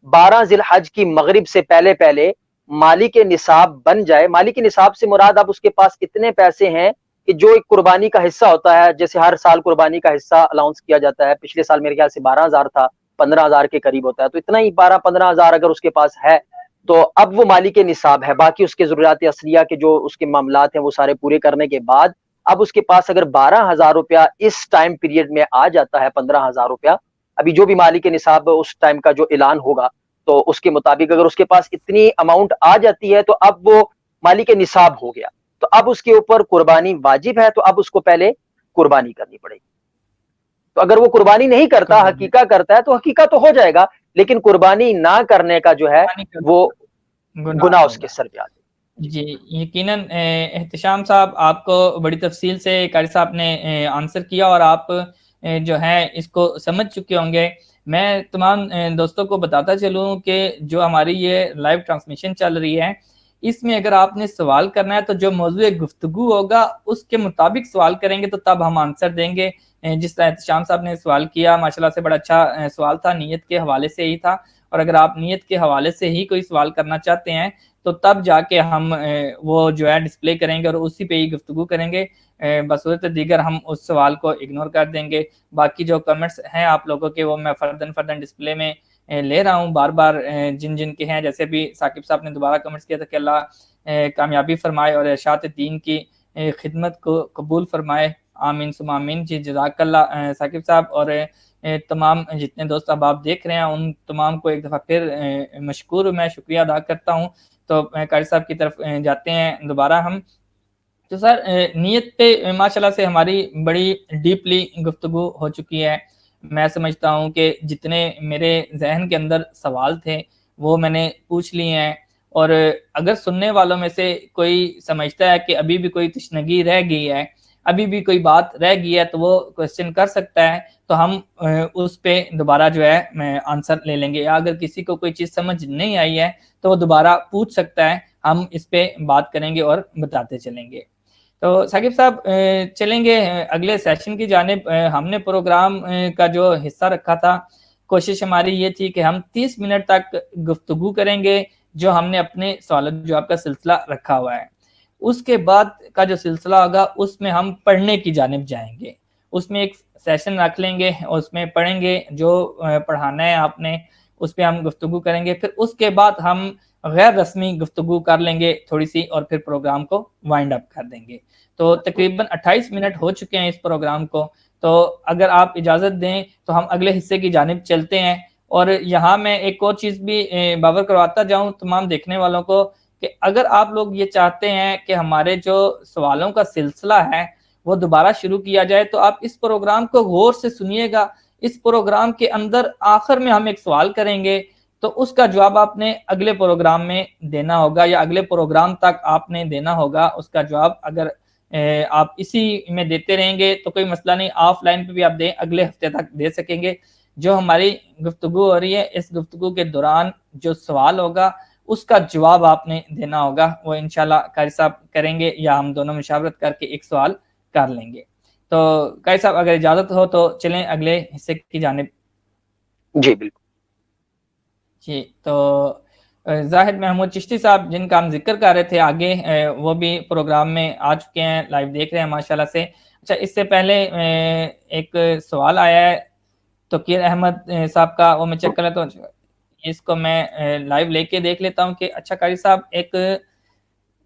12 ذی الحج کی مغرب سے پہلے پہلے مالک نصاب بن جائے، مالک نصاب سے مراد اب اس کے پاس اتنے پیسے ہیں کہ جو ایک قربانی کا حصہ ہوتا ہے، جیسے ہر سال قربانی کا حصہ الاؤنس کیا جاتا ہے، پچھلے سال میرے خیال سے 12,000 تھا، 15,000 کے قریب ہوتا ہے، تو اتنا ہی 12-15,000 اگر اس کے پاس ہے تو اب وہ مالک نصاب ہے. باقی اس کے ضروریات اصلیہ کے جو اس کے معاملات ہیں وہ سارے پورے کرنے کے بعد اب اس کے پاس اگر 12,000 روپیہ اس ٹائم پیریڈ میں آ جاتا ہے، 15,000 روپیہ، ابھی جو بھی مالک نصاب اس ٹائم کا جو اعلان ہوگا تو اس کے مطابق اگر اس کے پاس اتنی اماؤنٹ آ جاتی ہے تو اب وہ مالک نصاب ہو گیا. تو اب اس کے اوپر قربانی واجب ہے، تو اب اس کو پہلے قربانی کرنی پڑے گی. تو اگر وہ قربانی نہیں کرتا، قربانی حقیقہ کرتا ہے، تو حقیقہ تو ہو جائے گا، لیکن قربانی نہ کرنے کا جو ہے وہ گناہ گناہ اس کے ہوگا. سر پہ آ جائے. جی یقیناً احتشام صاحب آپ کو بڑی تفصیل سے قاری صاحب نے آنسر کیا اور آپ جو ہے اس کو سمجھ چکے ہوں گے. میں تمام دوستوں کو بتاتا چلوں کہ جو ہماری یہ لائیو ٹرانسمیشن چل رہی ہے اس میں اگر آپ نے سوال کرنا ہے تو جو موضوع گفتگو ہوگا اس کے مطابق سوال کریں گے تو تب ہم آنسر دیں گے. جس طرح احتشام صاحب نے سوال کیا ماشاءاللہ سے بڑا اچھا سوال تھا، نیت کے حوالے سے ہی تھا، اور اگر آپ نیت کے حوالے سے ہی کوئی سوال کرنا چاہتے ہیں تو تب جا کے ہم وہ جو ہے ڈسپلے کریں گے اور اسی پہ ہی گفتگو کریں گے. بصورت دیگر ہم اس سوال کو اگنور کر دیں گے. باقی جو کمنٹس ہیں آپ لوگوں کے وہ میں فردن ڈسپلے میں لے رہا ہوں بار بار جن کے ہیں. جیسے بھی ثاقب صاحب نے دوبارہ کمنٹس کیا تھا کہ اللہ کامیابی فرمائے اور ارشاد دین کی خدمت کو قبول فرمائے، آمین ثم آمین. جی جزاک اللہ ثاقب صاحب، اور تمام جتنے دوست اب آپ دیکھ رہے ہیں ان تمام کو ایک دفعہ پھر مشکور میں شکریہ ادا کرتا ہوں. تو قاری صاحب کی طرف جاتے ہیں دوبارہ ہم. تو سر نیت پہ ماشاءاللہ سے ہماری بڑی ڈیپلی گفتگو ہو چکی ہے. میں سمجھتا ہوں کہ جتنے میرے ذہن کے اندر سوال تھے وہ میں نے پوچھ لیے ہیں، اور اگر سننے والوں میں سے کوئی سمجھتا ہے کہ ابھی بھی کوئی تشنگی رہ گئی ہے، ابھی بھی کوئی بات رہ گئی ہے، تو وہ کوسچن کر سکتا ہے، تو ہم اس پہ دوبارہ جو ہے میں آنسر لے لیں گے. یا اگر کسی کو کوئی چیز سمجھ نہیں آئی ہے تو وہ دوبارہ پوچھ سکتا ہے، ہم اس پہ بات کریں گے اور بتاتے چلیں گے. تو ثاقب صاحب چلیں گے اگلے سیشن کی جانب. ہم نے پروگرام کا جو حصہ رکھا تھا کوشش ہماری یہ تھی کہ ہم 30 منٹ تک گفتگو کریں گے جو ہم نے اپنے سوال جواب کا سلسلہ رکھا ہوا ہے. اس کے بعد کا جو سلسلہ ہوگا اس میں ہم پڑھنے کی جانب جائیں گے. اس میں ایک سیشن رکھ لیں گے اور اس میں پڑھیں گے، جو پڑھانا ہے آپ نے اس پہ ہم گفتگو کریں گے. پھر اس کے بعد ہم غیر رسمی گفتگو کر لیں گے تھوڑی سی اور پھر پروگرام کو وائنڈ اپ کر دیں گے. تو تقریباً 28 منٹ ہو چکے ہیں اس پروگرام کو. تو اگر آپ اجازت دیں تو ہم اگلے حصے کی جانب چلتے ہیں. اور یہاں میں ایک اور چیز بھی باور کرواتا جاؤں تمام دیکھنے والوں کو کہ اگر آپ لوگ یہ چاہتے ہیں کہ ہمارے جو سوالوں کا سلسلہ ہے وہ دوبارہ شروع کیا جائے تو آپ اس پروگرام کو غور سے سنیے گا. اس پروگرام کے اندر آخر میں ہم ایک سوال کریں گے تو اس کا جواب آپ نے اگلے پروگرام میں دینا ہوگا، یا اگلے پروگرام تک آپ نے دینا ہوگا اس کا جواب. اگر آپ اسی میں دیتے رہیں گے تو کوئی مسئلہ نہیں، آف لائن پہ بھی آپ دیں، اگلے ہفتے تک دے سکیں گے. جو ہماری گفتگو ہو رہی ہے اس گفتگو کے دوران جو سوال ہوگا اس کا جواب آپ نے دینا ہوگا. وہ انشاءاللہ قاری صاحب کریں گے یا ہم دونوں مشاورت کر کے ایک سوال کر لیں گے. تو قاری صاحب اگر اجازت ہو تو چلیں اگلے حصے کی جانب. جی بالکل. جی تو زاہد محمود چشتی صاحب جن کا ہم ذکر کر رہے تھے آگے وہ بھی پروگرام میں آ چکے ہیں، لائیو دیکھ رہے ہیں ماشاءاللہ سے. اچھا اس سے پہلے ایک سوال آیا ہے توقیر احمد صاحب کا، وہ میں چیک کر لیتا ہوں، اس کو میں لائیو لے کے دیکھ لیتا ہوں. کہ اچھا قاری صاحب ایک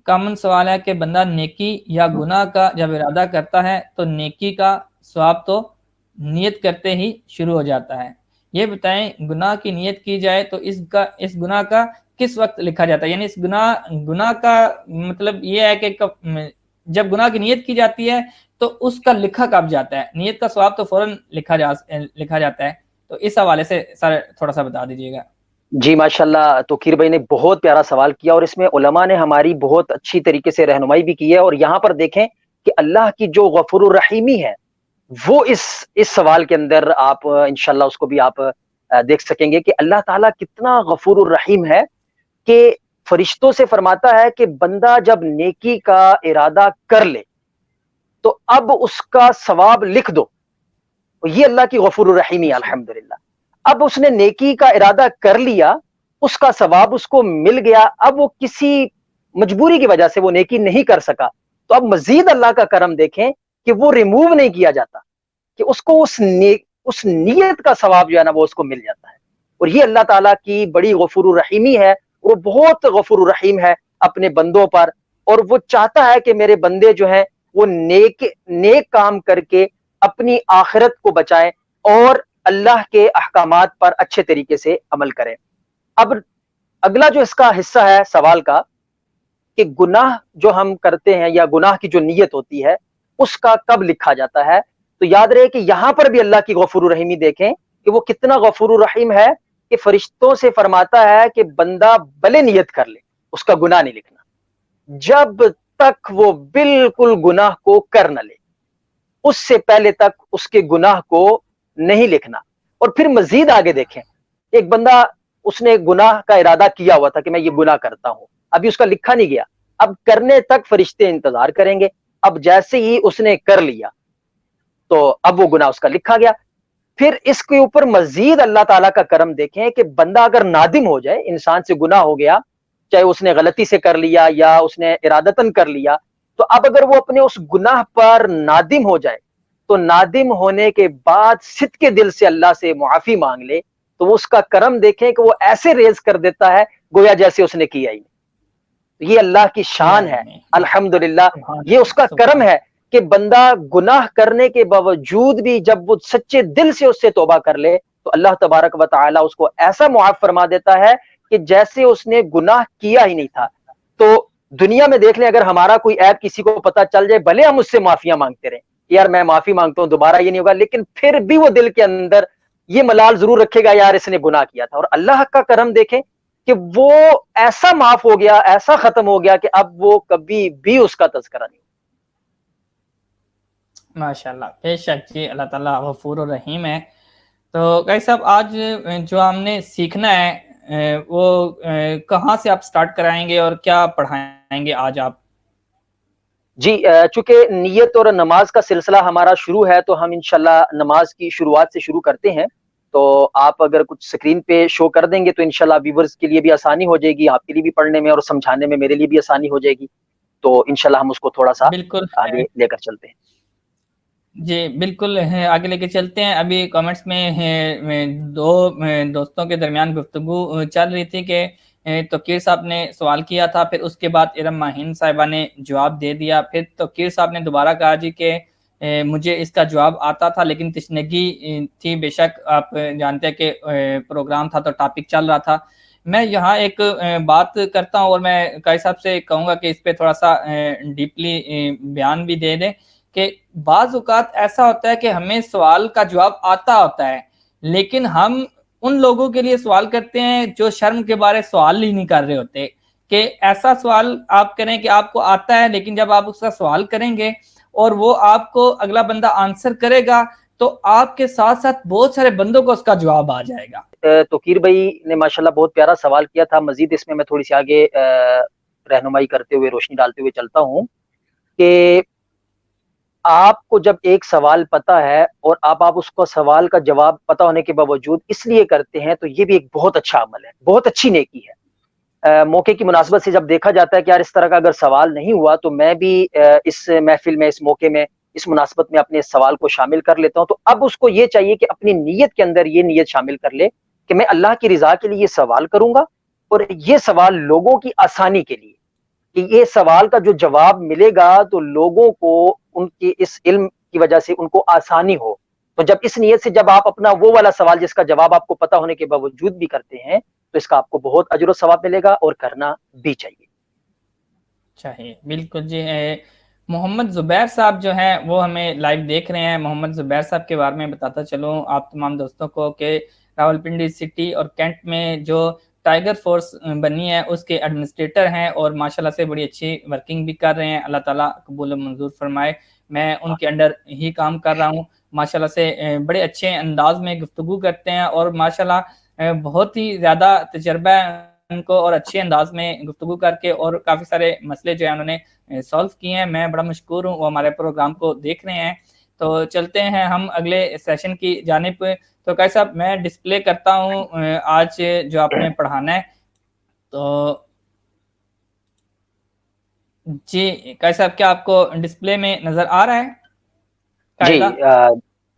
کامن سوال ہے کہ بندہ نیکی یا گناہ کا جب ارادہ کرتا ہے تو نیکی کا ثواب تو نیت کرتے ہی شروع ہو جاتا ہے. یہ بتائیں گناہ کی نیت کی جائے تو اس گناہ کا کس وقت لکھا جاتا ہے؟ یعنی اس گناہ کا مطلب یہ ہے کہ جب گناہ کی نیت کی جاتی ہے تو اس کا لکھا کب جاتا ہے؟ نیت کا ثواب تو فوراً لکھا جاتا ہے. تو اس حوالے سے سر تھوڑا سا بتا دیجیے گا. جی ماشاءاللہ توقیر بھائی نے بہت پیارا سوال کیا اور اس میں علماء نے ہماری بہت اچھی طریقے سے رہنمائی بھی کی ہے. اور یہاں پر دیکھیں کہ اللہ کی جو غفور الرحیمی ہے وہ اس سوال کے اندر آپ انشاءاللہ اس کو بھی آپ دیکھ سکیں گے کہ اللہ تعالیٰ کتنا غفور الرحیم ہے کہ فرشتوں سے فرماتا ہے کہ بندہ جب نیکی کا ارادہ کر لے تو اب اس کا ثواب لکھ دو. یہ اللہ کی غفور الرحیمی الحمدللہ. اب اس نے نیکی کا ارادہ کر لیا، اس کا ثواب اس کو مل گیا. اب وہ کسی مجبوری کی وجہ سے وہ نیکی نہیں کر سکا تو اب مزید اللہ کا کرم دیکھیں کہ وہ ریموو نہیں کیا جاتا، کہ اس کو اس نیت کا ثواب جو ہے نا وہ اس کو مل جاتا ہے. اور یہ اللہ تعالیٰ کی بڑی غفور الرحیمی ہے. وہ بہت غفور رحیم ہے اپنے بندوں پر، اور وہ چاہتا ہے کہ میرے بندے جو ہیں وہ نیک کام کر کے اپنی آخرت کو بچائیں اور اللہ کے احکامات پر اچھے طریقے سے عمل کریں۔ اب اگلا جو اس کا حصہ ہے سوال کا، کہ گناہ جو ہم کرتے ہیں یا گناہ کی جو نیت ہوتی ہے اس کا کب لکھا جاتا ہے، تو یاد رہے کہ یہاں پر بھی اللہ کی غفور الرحیمی دیکھیں کہ وہ کتنا غفور الرحیم ہے، کہ فرشتوں سے فرماتا ہے کہ بندہ بھلے نیت کر لے، اس کا گناہ نہیں لکھنا جب تک وہ بالکل گناہ کو کر نہ لے، اس سے پہلے تک اس کے گناہ کو نہیں لکھنا۔ اور پھر مزید آگے دیکھیں، ایک بندہ اس نے گناہ کا ارادہ کیا ہوا تھا کہ میں یہ گناہ کرتا ہوں، ابھی اس کا لکھا نہیں گیا، اب کرنے تک فرشتے انتظار کریں گے، اب جیسے ہی اس نے کر لیا تو اب وہ گناہ اس کا لکھا گیا۔ پھر اس کے اوپر مزید اللہ تعالیٰ کا کرم دیکھیں کہ بندہ اگر نادم ہو جائے، انسان سے گناہ ہو گیا، چاہے اس نے غلطی سے کر لیا یا اس نے ارادتاً کر لیا، تو اب اگر وہ اپنے اس گناہ پر نادم ہو جائے تو نادم ہونے کے بعد صدق کے دل سے اللہ سے معافی مانگ لے، تو وہ اس کا کرم دیکھیں کہ وہ ایسے ریز کر دیتا ہے گویا جیسے اس نے کیا ہی نہیں۔ یہ اللہ کی شان ہے، الحمدللہ، یہ اس کا کرم ہے کہ بندہ گناہ کرنے کے باوجود بھی جب وہ سچے دل سے اس سے توبہ کر لے تو اللہ تبارک و تعالی اس کو ایسا معاف فرما دیتا ہے کہ جیسے اس نے گناہ کیا ہی نہیں تھا۔ تو دنیا میں دیکھ لیں، اگر ہمارا کوئی عیب کسی کو پتا چل جائے، بھلے ہم اس سے معافیاں مانگتے رہیں، یار میں معافی مانگتا ہوں دوبارہ یہ نہیں ہوگا، لیکن پھر بھی وہ دل کے اندر یہ ملال ضرور رکھے گا، یار اس نے گناہ کیا تھا۔ اور اللہ کا کرم دیکھیں کہ وہ ایسا معاف ہو گیا، ایسا ختم ہو گیا کہ اب وہ کبھی بھی اس کا تذکرہ نہیں۔ ماشاءاللہ، بے شک جی، اللہ تعالیٰ غفور الرحیم ہے۔ تو گائی صاحب، آج جو ہم نے سیکھنا ہے وہ کہاں سے آپ سٹارٹ کرائیں گے اور کیا پڑھائیں گے آج آپ؟ جی، چونکہ نیت اور نماز کا سلسلہ ہمارا شروع ہے تو ہم انشاءاللہ نماز کی شروعات سے شروع کرتے ہیں۔ تو آپ اگر کچھ سکرین پہ شو کر دیں گے تو انشاءاللہ ویورز کے لیے بھی آسانی ہو جائے گی، آپ کے لیے بھی پڑھنے میں اور سمجھانے میں میرے لیے بھی آسانی ہو جائے گی، تو انشاءاللہ ہم اس کو تھوڑا سا بالکل آگے لے کر چلتے ہیں۔ جی بالکل، آگے لے کے چلتے ہیں۔ ابھی کامنٹس میں دو دوستوں کے درمیان گفتگو چل رہی تھی کہ توقیر صاحب نے سوال کیا تھا، پھر اس کے بعد ارم ماہین صاحبہ نے جواب دے دیا، پھر توقیر صاحب نے دوبارہ کہا جی کہ مجھے اس کا جواب آتا تھا لیکن تشنگی تھی۔ بے شک آپ جانتے ہیں کہ پروگرام تھا تو ٹاپک چل رہا تھا۔ میں یہاں ایک بات کرتا ہوں اور میں قاری صاحب سے کہوں گا کہ اس پہ تھوڑا سا ڈیپلی بیان بھی دے دیں کہ بعض اوقات ایسا ہوتا ہے کہ ہمیں سوال کا جواب آتا ہوتا ہے، لیکن ہم ان لوگوں کے لیے سوال کرتے ہیں جو شرم کے بارے سوال ہی نہیں کر رہے ہوتے، کہ ایسا سوال آپ کریں کہ آپ کو آتا ہے لیکن جب آپ اس کا سوال کریں گے اور وہ آپ کو اگلا بندہ آنسر کرے گا تو آپ کے ساتھ ساتھ بہت سارے بندوں کو اس کا جواب آ جائے گا۔ توقیر بھائی نے ماشاءاللہ بہت پیارا سوال کیا تھا، مزید اس میں تھوڑی سی آگے رہنمائی کرتے ہوئے، روشنی ڈالتے ہوئے چلتا ہوں کہ آپ کو جب ایک سوال پتا ہے اور آپ اس کو سوال کا جواب پتا ہونے کے باوجود اس لیے کرتے ہیں تو یہ بھی ایک بہت اچھا عمل ہے، بہت اچھی نیکی ہے۔ موقع کی مناسبت سے جب دیکھا جاتا ہے کہ یار اس طرح کا اگر سوال نہیں ہوا تو میں بھی اس محفل میں، اس موقع میں، اس مناسبت میں اپنے سوال کو شامل کر لیتا ہوں، تو اب اس کو یہ چاہیے کہ اپنی نیت کے اندر یہ نیت شامل کر لے کہ میں اللہ کی رضا کے لیے یہ سوال کروں گا، اور یہ سوال لوگوں کی آسانی کے لیے، کہ یہ سوال کا جو جواب ملے گا تو لوگوں کو ان کے اس علم کی وجہ سے ان کو آسانی ہو۔ تو جب اس نیت سے جب آپ اپنا وہ والا سوال جس کا جواب آپ کو پتا ہونے کے باوجود بھی کرتے ہیں تو اس کا آپ کو بہت اجر و ثواب ملے گا، اور کرنا بھی چاہیے۔ چاہیے، بالکل جی۔ محمد زبیر صاحب جو ہیں وہ ہمیں لائیو دیکھ رہے ہیں۔ محمد زبیر صاحب کے بارے میں بتاتا چلوں آپ تمام دوستوں کو کہ راولپنڈی سٹی اور کینٹ میں جو ٹائیگر فورس بنی ہے اس کے ایڈمنسٹریٹر ہیں، اور ماشاءاللہ سے بڑی اچھی ورکنگ بھی کر رہے ہیں۔ اللہ تعالیٰ قبول و منظور فرمائے۔ میں ان کے انڈر ہی کام کر رہا ہوں۔ ماشاءاللہ سے بڑے اچھے انداز میں گفتگو کرتے ہیں، اور ماشاءاللہ بہت ہی زیادہ تجربہ ہے ان کو، اور اچھے انداز میں گفتگو کر کے اور کافی سارے مسئلے جو ہیں انہوں نے سولو کیے ہیں۔ میں بڑا مشکور ہوں، وہ ہمارے پروگرام کو دیکھ رہے ہیں۔ تو چلتے ہیں ہم اگلے سیشن کی جانب۔ تو قاری صاحب میں ڈسپلے کرتا ہوں آج جو آپ نے پڑھانا ہے۔ تو جی قاری صاحب، کیا آپ کو ڈسپلے میں نظر آ رہا ہے قاعدہ؟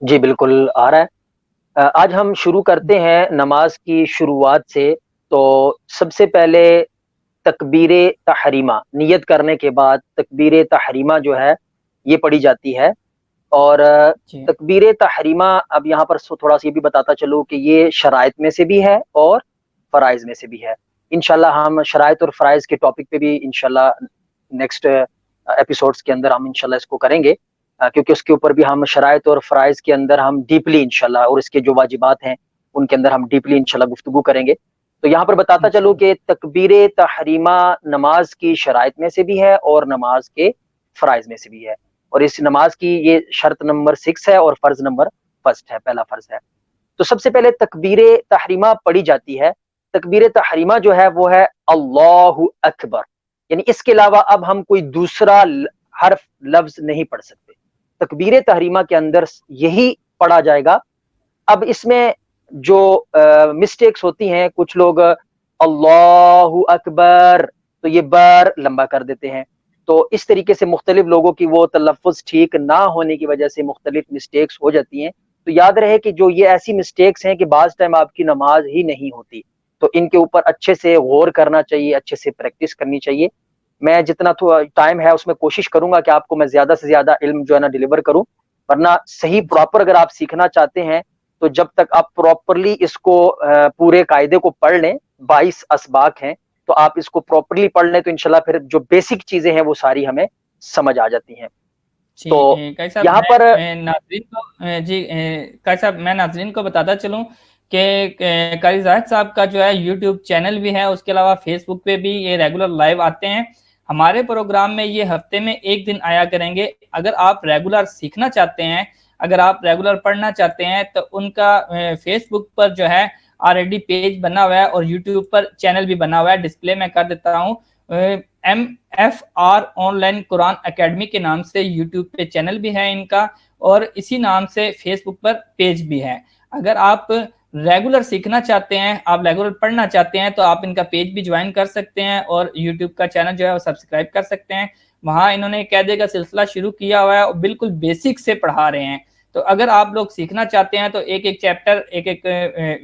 جی بالکل آ رہا ہے۔ آج ہم شروع کرتے ہیں نماز کی شروعات سے، تو سب سے پہلے تکبیر تحریمہ، نیت کرنے کے بعد تکبیر تحریمہ جو ہے یہ پڑھی جاتی ہے. اور جی تکبیر تحریمہ اب یہاں پر تھوڑا سا یہ بھی بتاتا چلوں کہ یہ شرائط میں سے بھی ہے اور فرائض میں سے بھی ہے. انشاءاللہ ہم شرائط اور فرائض کے ٹاپک پہ بھی انشاءاللہ نیکسٹ ایپیسوڈز کے اندر ہم انشاءاللہ اس کو کریں گے، کیونکہ اس کے اوپر بھی ہم شرائط اور فرائض کے اندر ہم ڈیپلی انشاءاللہ، اور اس کے جو واجبات ہیں ان کے اندر ہم ڈیپلی انشاءاللہ گفتگو کریں گے. تو یہاں پر بتاتا چلوں انشاءاللہ. کہ تکبیر تحریمہ نماز کی شرائط میں سے بھی ہے اور نماز کے فرائض میں سے بھی ہے، اور اس نماز کی یہ شرط نمبر 6 ہے اور فرض نمبر 1 ہے، پہلا فرض ہے. تو سب سے پہلے تکبیر تحریمہ پڑھی جاتی ہے. تکبیر تحریمہ جو ہے وہ ہے اللہ اکبر، یعنی اس کے علاوہ اب ہم کوئی دوسرا حرف لفظ نہیں پڑھ سکتے. تکبیر تحریمہ کے اندر یہی پڑھا جائے گا. اب اس میں جو مسٹیکس ہوتی ہیں، کچھ لوگ اللہ اکبر تو یہ بر لمبا کر دیتے ہیں، تو اس طریقے سے مختلف لوگوں کی وہ تلفظ ٹھیک نہ ہونے کی وجہ سے مختلف مسٹیکس ہو جاتی ہیں. تو یاد رہے کہ جو یہ ایسی مسٹیکس ہیں کہ بعض ٹائم آپ کی نماز ہی نہیں ہوتی، تو ان کے اوپر اچھے سے غور کرنا چاہیے، اچھے سے پریکٹس کرنی چاہیے. میں جتنا ٹائم ہے اس میں کوشش کروں گا کہ آپ کو میں زیادہ سے زیادہ علم جو ہے نا ڈیلیور کروں، ورنہ صحیح جی پراپر اگر آپ سیکھنا چاہتے ہیں تو جب تک آپ پراپرلی اس کو پورے قاعدے کو پڑھ لیں، 22 اسباق ہیں، تو آپ اس کو پراپرلی پڑھ لیں تو انشاءاللہ پھر جو بیسک چیزیں ہیں وہ ساری ہمیں سمجھ آ جاتی ہیں. جی تو قاری صاحب یہاں پر میں ناظرین کو جی قاری صاحب میں ناظرین کو بتاتا چلوں کہ قاری زاہد صاحب کا جو ہے یوٹیوب چینل بھی ہے، اس کے علاوہ فیس بک پہ بھی یہ ریگولر لائیو آتے ہیں. ہمارے پروگرام میں یہ ہفتے میں ایک دن آیا کریں گے. اگر آپ ریگولر سیکھنا چاہتے ہیں، اگر آپ ریگولر پڑھنا چاہتے ہیں تو ان کا فیس بک پر جو ہے آلریڈی پیج بنا ہوا ہے اور یوٹیوب پر چینل بھی بنا ہوا ہے. ڈسپلے میں کر دیتا ہوں، MFR on line Quran academy کے نام سے یوٹیوب پہ چینل بھی ہے ان کا، اور اسی نام سے فیس بک پر پیج بھی ہے. اگر آپ ریگولر سیکھنا چاہتے ہیں، آپ ریگولر پڑھنا چاہتے ہیں تو آپ ان کا پیج بھی جوائن کر سکتے ہیں اور یوٹیوب کا چینل جو ہے وہ سبسکرائب کر سکتے ہیں. وہاں انہوں نے قاعدے کا سلسلہ شروع کیا ہوا ہے اور بالکل بیسک سے پڑھا رہے ہیں. تو اگر آپ لوگ سیکھنا چاہتے ہیں تو ایک ایک چیپٹر، ایک ایک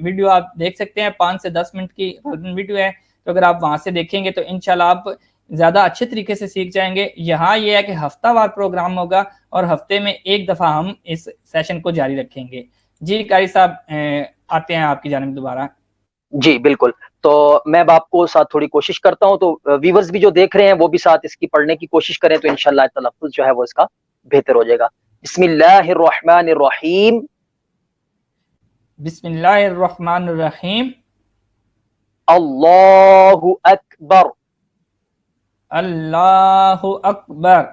ویڈیو آپ دیکھ سکتے ہیں. 5 سے 10 منٹ کی ویڈیو ہے، تو اگر آپ وہاں سے دیکھیں گے تو انشاءاللہ آپ زیادہ اچھے طریقے سے سیکھ جائیں گے. یہاں یہ ہے کہ ہفتہ وار پروگرام ہوگا اور ہفتے میں ایک دفعہ ہم اس سیشن کو جاری رکھیں گے. جی قاری صاحب آتے ہیں آپ کی جانب دوبارہ. جی بالکل. تو میں آپ کو ساتھ تھوڑی کوشش کرتا ہوں، تو ویورز بھی جو دیکھ رہے ہیں وہ بھی ساتھ اس کی پڑھنے کی کوشش کریں تو انشاءاللہ تلفظ جو ہے وہ اس کا بہتر ہو جائے گا. بسم اللہ الرحمن الرحیم. بسم اللہ الرحمن الرحیم. اللہ اکبر. اللہ اکبر.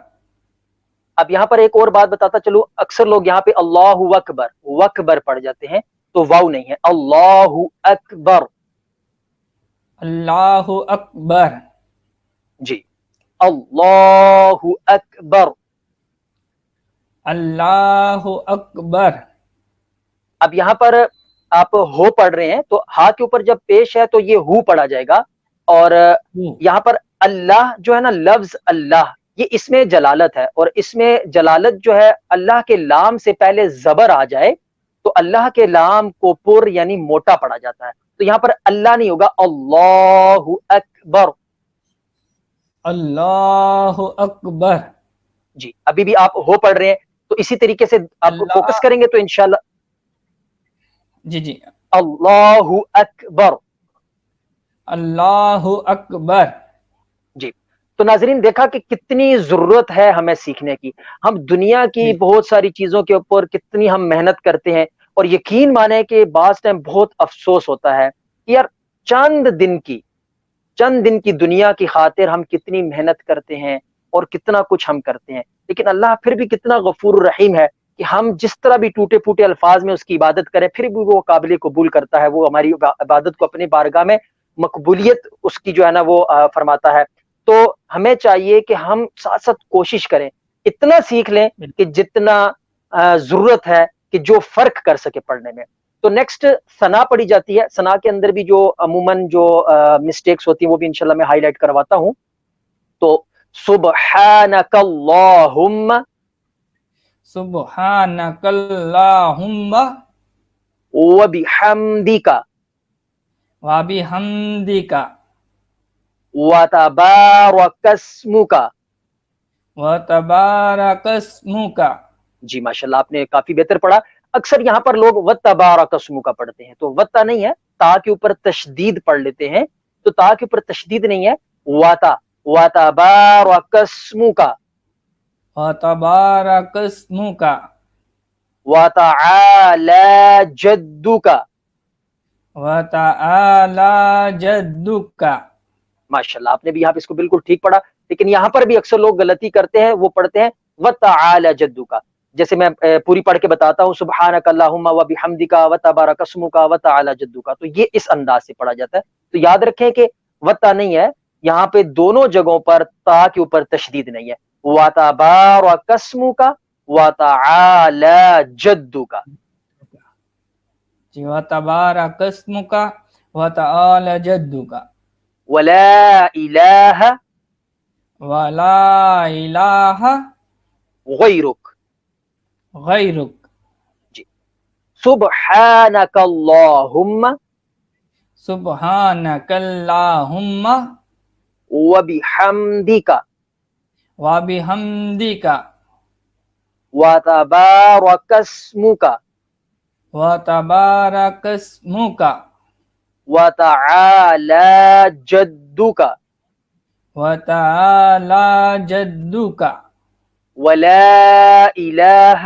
اب یہاں پر ایک اور بات بتاتا چلو، اکثر لوگ یہاں پہ اللہ اکبر وکبر پڑھ جاتے ہیں، تو واو نہیں ہے، اللہ اکبر. اللہ اکبر. جی اللہ اکبر. اللہ اکبر. اب یہاں پر آپ ہو پڑھ رہے ہیں تو ہا کے اوپر جب پیش ہے تو یہ ہو پڑھا جائے گا، اور یہاں پر اللہ جو ہے نا، لفظ اللہ یہ اس میں جلالت ہے، اور اس میں جلالت جو ہے اللہ کے لام سے پہلے زبر آ جائے تو اللہ کے لام کو پر یعنی موٹا پڑھا جاتا ہے. تو یہاں پر اللہ نہیں ہوگا، اللہ اکبر. اللہ اکبر. جی ابھی بھی آپ ہو پڑھ رہے ہیں تو اسی طریقے سے آپ اللہ. فوکس کریں گے تو انشاءاللہ جی جی. اللہ اکبر. اللہ اکبر. جی تو ناظرین دیکھا کہ کتنی ضرورت ہے ہمیں سیکھنے کی. ہم دنیا کی بالکل. بہت ساری چیزوں کے اوپر کتنی ہم محنت کرتے ہیں، اور یقین مانیں کہ بعض ٹائم بہت افسوس ہوتا ہے کہ یار چند دن کی دنیا کی خاطر ہم کتنی محنت کرتے ہیں اور کتنا کچھ ہم کرتے ہیں، لیکن اللہ پھر بھی کتنا غفور الرحیم ہے کہ ہم جس طرح بھی ٹوٹے پھوٹے الفاظ میں اس کی عبادت کریں پھر بھی وہ قابل قبول کرتا ہے. وہ ہماری عبادت کو اپنی بارگاہ میں مقبولیت اس کی جو ہے نا وہ فرماتا ہے. تو ہمیں چاہیے کہ ہم ساتھ ساتھ کوشش کریں، اتنا سیکھ لیں کہ جتنا ضرورت ہے کہ جو فرق کر سکے پڑھنے میں. تو نیکسٹ ثنا پڑھی جاتی ہے. ثنا کے اندر بھی جو عموماً جو مسٹیکس ہوتی ہیں وہ بھی انشاءاللہ میں ہائی لائٹ کرواتا ہوں. تو سبحانک اللہم. سبحانک اللہم. وبحمدک. وبحمدک وتبارك اسمك. وتبارک اسمک. جی ماشاءاللہ، آپ نے کافی بہتر پڑھا. اکثر یہاں پر لوگ وتبارک اسمک پڑھتے ہیں، تو وتا نہیں ہے، تا کے اوپر تشدید پڑھ لیتے ہیں. تو تا کے اوپر تشدید نہیں ہے، واتا. وتبارک اسمک وتبارک اسمک وتعالى جدك. وتعالی جدک. ماشاءاللہ، آپ نے بھی یہاں پہ اس کو بالکل ٹھیک پڑھا. لیکن یہاں پر بھی اکثر لوگ غلطی کرتے ہیں، وہ پڑھتے ہیں وتعالى جدك. جیسے میں پوری پڑھ کے بتاتا ہوں، سبحانک اللہم وبحمدک وتبارک اسمک وتعالى جدک، تو یہ اس انداز سے پڑھا جاتا ہے. تو یاد رکھیں کہ وتا نہیں ہے، یہاں پہ دونوں جگہوں پر تا کے اوپر تشدید نہیں ہے. وتبارک اسمک وتعالى جدک. جی وتبارک اسمک وتعالی جدک. ولا الہ ولا الہ غیرک. غیرک. جی. سبحانک اللہم سبحانک اللہم وبحمدک وبحمدک وتبارک اسمک وتبارک اسمک وتعالى جدك وتعالی جدک. ولا الہ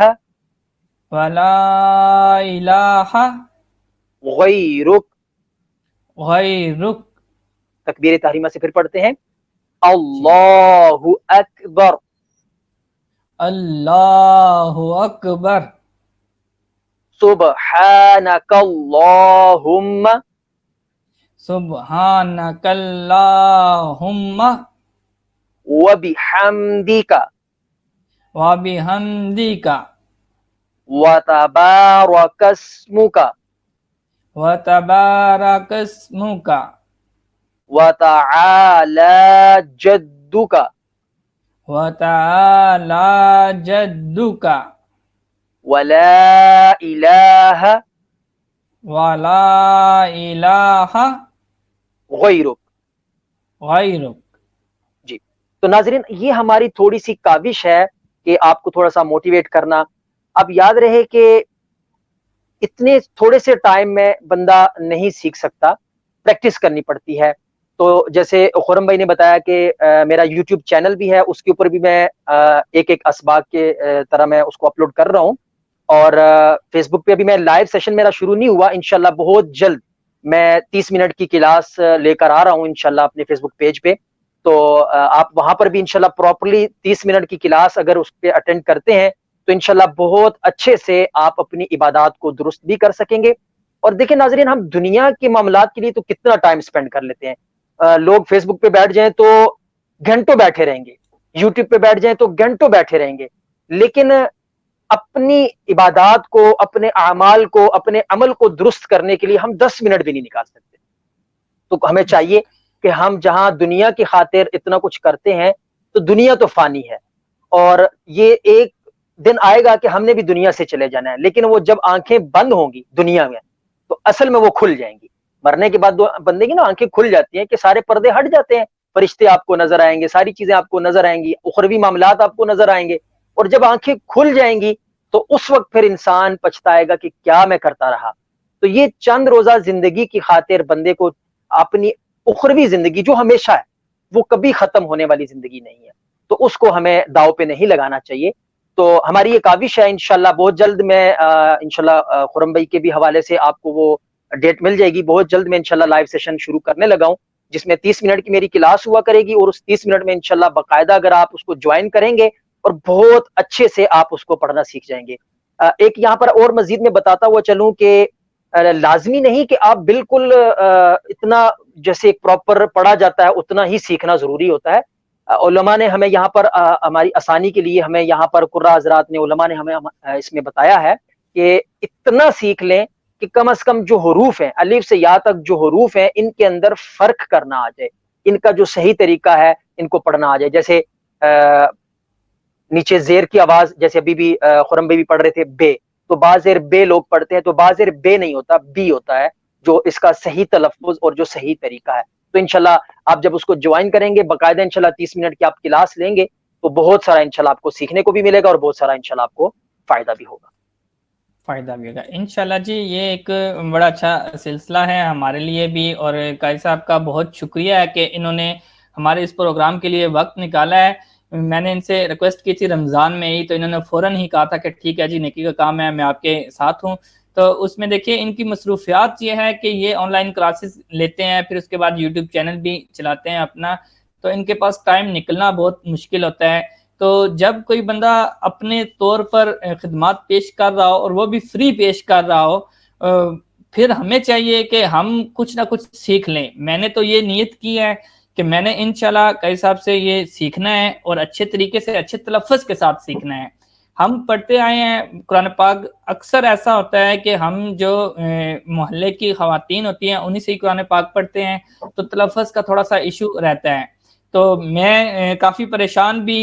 ولا الہ غیرک. غیرک. تکبیر تحریمہ سے پھر پڑھتے ہیں. جی. اللہ اکبر. اللہ اکبر. سبحانک اللہم سبحانک اللہم وبحمدک وبحمدک وتبارک اسمک وتبارک اسمک وتعالى جدك وتعالی جدک. ولا الہ ولا الہ غیرک. غیرک. جی. تو ناظرین، یہ ہماری تھوڑی سی کاوش ہے کہ آپ کو تھوڑا سا موٹیویٹ کرنا. اب یاد رہے کہ اتنے تھوڑے سے ٹائم میں بندہ نہیں سیکھ سکتا، پریکٹس کرنی پڑتی ہے. تو جیسے خرم بھائی نے بتایا کہ میرا یوٹیوب چینل بھی ہے، اس کے اوپر بھی میں ایک ایک اسباق کے طرح میں اس کو اپلوڈ کر رہا ہوں. اور فیس بک پہ ابھی میں لائیو سیشن میرا شروع نہیں ہوا، انشاءاللہ بہت جلد میں 30 منٹ کی کلاس لے کر آ رہا ہوں انشاءاللہ اپنے فیس بک پیج پہ. تو آپ وہاں پر بھی انشاءاللہ پراپرلی 30 منٹ کی کلاس اگر اس پہ اٹینڈ کرتے ہیں تو انشاءاللہ بہت اچھے سے آپ اپنی عبادات کو درست بھی کر سکیں گے. اور دیکھیں ناظرین، ہم دنیا کے معاملات کے لیے تو کتنا ٹائم سپینڈ کر لیتے ہیں. لوگ فیس بک پہ بیٹھ جائیں تو گھنٹوں بیٹھے رہیں گے، یوٹیوب پہ بیٹھ جائیں تو گھنٹوں بیٹھے رہیں گے، لیکن اپنی عبادات کو، اپنے اعمال کو، اپنے عمل کو درست کرنے کے لیے ہم 10 منٹ بھی نہیں نکال سکتے. تو ہمیں چاہیے کہ ہم جہاں دنیا کی خاطر اتنا کچھ کرتے ہیں، تو دنیا تو فانی ہے، اور یہ ایک دن آئے گا کہ ہم نے بھی دنیا سے چلے جانا ہے. لیکن وہ جب آنکھیں بند ہوں گی دنیا میں تو اصل میں وہ کھل جائیں گی. مرنے کے بعد بندے کی نا آنکھیں کھل جاتی ہیں کہ سارے پردے ہٹ جاتے ہیں، فرشتے آپ کو نظر آئیں گے، ساری چیزیں آپ کو نظر آئیں گی، اخروی معاملات آپ کو نظر آئیں گے. اور جب آنکھیں کھل جائیں گی تو اس وقت پھر انسان پچھتائے گا کہ کیا میں کرتا رہا. تو یہ چند روزہ زندگی کی خاطر بندے کو اپنی اخروی زندگی جو ہمیشہ ہے، وہ کبھی ختم ہونے والی زندگی نہیں ہے، تو اس کو ہمیں داؤ پہ نہیں لگانا چاہیے. تو ہماری یہ کاوش ہے، انشاءاللہ بہت جلد میں انشاءاللہ خرم بھائی کے بھی حوالے سے آپ کو وہ ڈیٹ مل جائے گی. بہت جلد میں انشاءاللہ لائیو سیشن شروع کرنے لگا ہوں، جس میں 30 منٹ کی میری کلاس ہوا کرے گی، اور اس 30 منٹ میں انشاءاللہ باقاعدہ اگر آپ اس کو جوائن کریں گے اور بہت اچھے سے آپ اس کو پڑھنا سیکھ جائیں گے. ایک یہاں پر اور مزید میں بتاتا ہوا چلوں کہ لازمی نہیں کہ آپ بالکل اتنا جیسے پراپر پڑھا جاتا ہے اتنا ہی سیکھنا ضروری ہوتا ہے. علماء نے ہمیں یہاں پر ہماری آسانی کے لیے ہمیں یہاں پر قراء حضرات نے، علماء نے ہمیں اس میں بتایا ہے کہ اتنا سیکھ لیں کہ کم از کم جو حروف ہیں، الف سے یا تک جو حروف ہیں، ان کے اندر فرق کرنا آ جائے، ان کا جو صحیح طریقہ ہے ان کو پڑھنا آ جائے. جیسے نیچے زیر کی آواز، جیسے ابھی بھی خرم بھائی بھی پڑھ رہے تھے بے، تو با زیر بے لوگ پڑھتے ہیں، تو با زیر بے نہیں ہوتا، بی ہوتا ہے. جو اس کا صحیح تلفظ اور جو صحیح طریقہ ہے. تو انشاءاللہ آپ جب اس کو جوائن کریں گے باقاعدہ انشاءاللہ 30 منٹ کی آپ کلاس لیں گے تو بہت سارا انشاءاللہ آپ کو سیکھنے کو بھی ملے گا اور بہت سارا انشاءاللہ آپ کو فائدہ بھی ہوگا. فائدہ بھی ہوگا انشاءاللہ. جی یہ ایک بڑا اچھا سلسلہ ہے ہمارے لیے بھی، اور قاری صاحب کا بہت شکریہ ہے کہ انہوں نے ہمارے اس پروگرام کے لیے وقت نکالا ہے. میں نے ان سے ریکویسٹ کی تھی رمضان میں ہی، تو انہوں نے فوراً ہی کہا تھا کہ ٹھیک ہے جی، نیکی کا کام ہے، میں آپ کے ساتھ ہوں. تو اس میں دیکھیے ان کی مصروفیات یہ ہے کہ یہ آن لائن کلاسز لیتے ہیں، پھر اس کے بعد یوٹیوب چینل بھی چلاتے ہیں اپنا، تو ان کے پاس ٹائم نکلنا بہت مشکل ہوتا ہے. تو جب کوئی بندہ اپنے طور پر خدمات پیش کر رہا ہو اور وہ بھی فری پیش کر رہا ہو، پھر ہمیں چاہیے کہ ہم کچھ نہ کچھ سیکھ لیں. میں نے تو یہ نیت کی ہے کہ میں نے انشاءاللہ قاری صاحب سے یہ سیکھنا ہے، اور اچھے طریقے سے اچھے تلفظ کے ساتھ سیکھنا ہے. ہم پڑھتے آئے ہیں قرآن پاک، اکثر ایسا ہوتا ہے کہ ہم جو محلے کی خواتین ہوتی ہیں انہی سے ہی قرآن پاک پڑھتے ہیں، تو تلفظ کا تھوڑا سا ایشو رہتا ہے. تو میں کافی پریشان بھی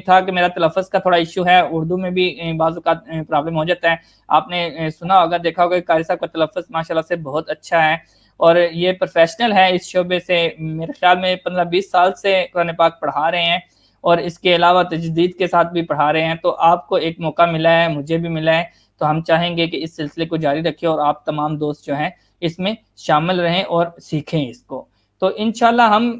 تھا کہ میرا تلفظ کا تھوڑا ایشو ہے، اردو میں بھی بعض اوقات پرابلم ہو جاتا ہے. آپ نے سنا ہوگا، دیکھا ہوگا کہ قاری صاحب کا تلفظ ماشاءاللہ سے بہت اچھا ہے، اور یہ پروفیشنل ہے اس شعبے سے. میرے خیال میں 15-20 سال سے قرآن پاک پڑھا رہے ہیں، اور اس کے علاوہ تجدید کے ساتھ بھی پڑھا رہے ہیں. تو آپ کو ایک موقع ملا ہے، مجھے بھی ملا ہے، تو ہم چاہیں گے کہ اس سلسلے کو جاری رکھیں اور آپ تمام دوست جو ہیں اس میں شامل رہیں اور سیکھیں اس کو. تو انشاءاللہ ہم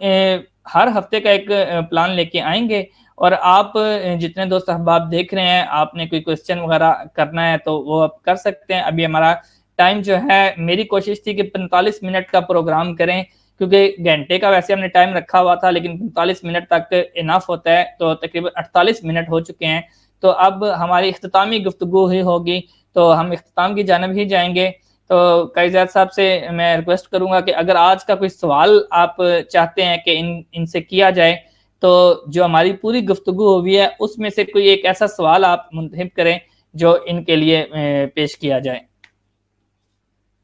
ہر ہفتے کا ایک پلان لے کے آئیں گے، اور آپ جتنے دوست احباب دیکھ رہے ہیں، آپ نے کوئی کوسچن وغیرہ کرنا ہے تو وہ آپ کر سکتے ہیں. ابھی ہمارا ٹائم جو ہے، میری کوشش تھی کہ 45 منٹ کا پروگرام کریں، کیونکہ گھنٹے کا ویسے ہم نے ٹائم رکھا ہوا تھا، لیکن 45 منٹ تک انف ہوتا ہے. تو تقریباً 48 منٹ ہو چکے ہیں، تو اب ہماری اختتامی گفتگو ہی ہوگی، تو ہم اختتام کی جانب ہی جائیں گے. تو قاری زیاد صاحب سے میں ریکویسٹ کروں گا کہ اگر آج کا کوئی سوال آپ چاہتے ہیں کہ ان سے کیا جائے، تو جو ہماری پوری گفتگو ہوئی ہے اس میں سے کوئی ایک ایسا سوال آپ منتخب کریں جو ان کے لیے پیش کیا جائے.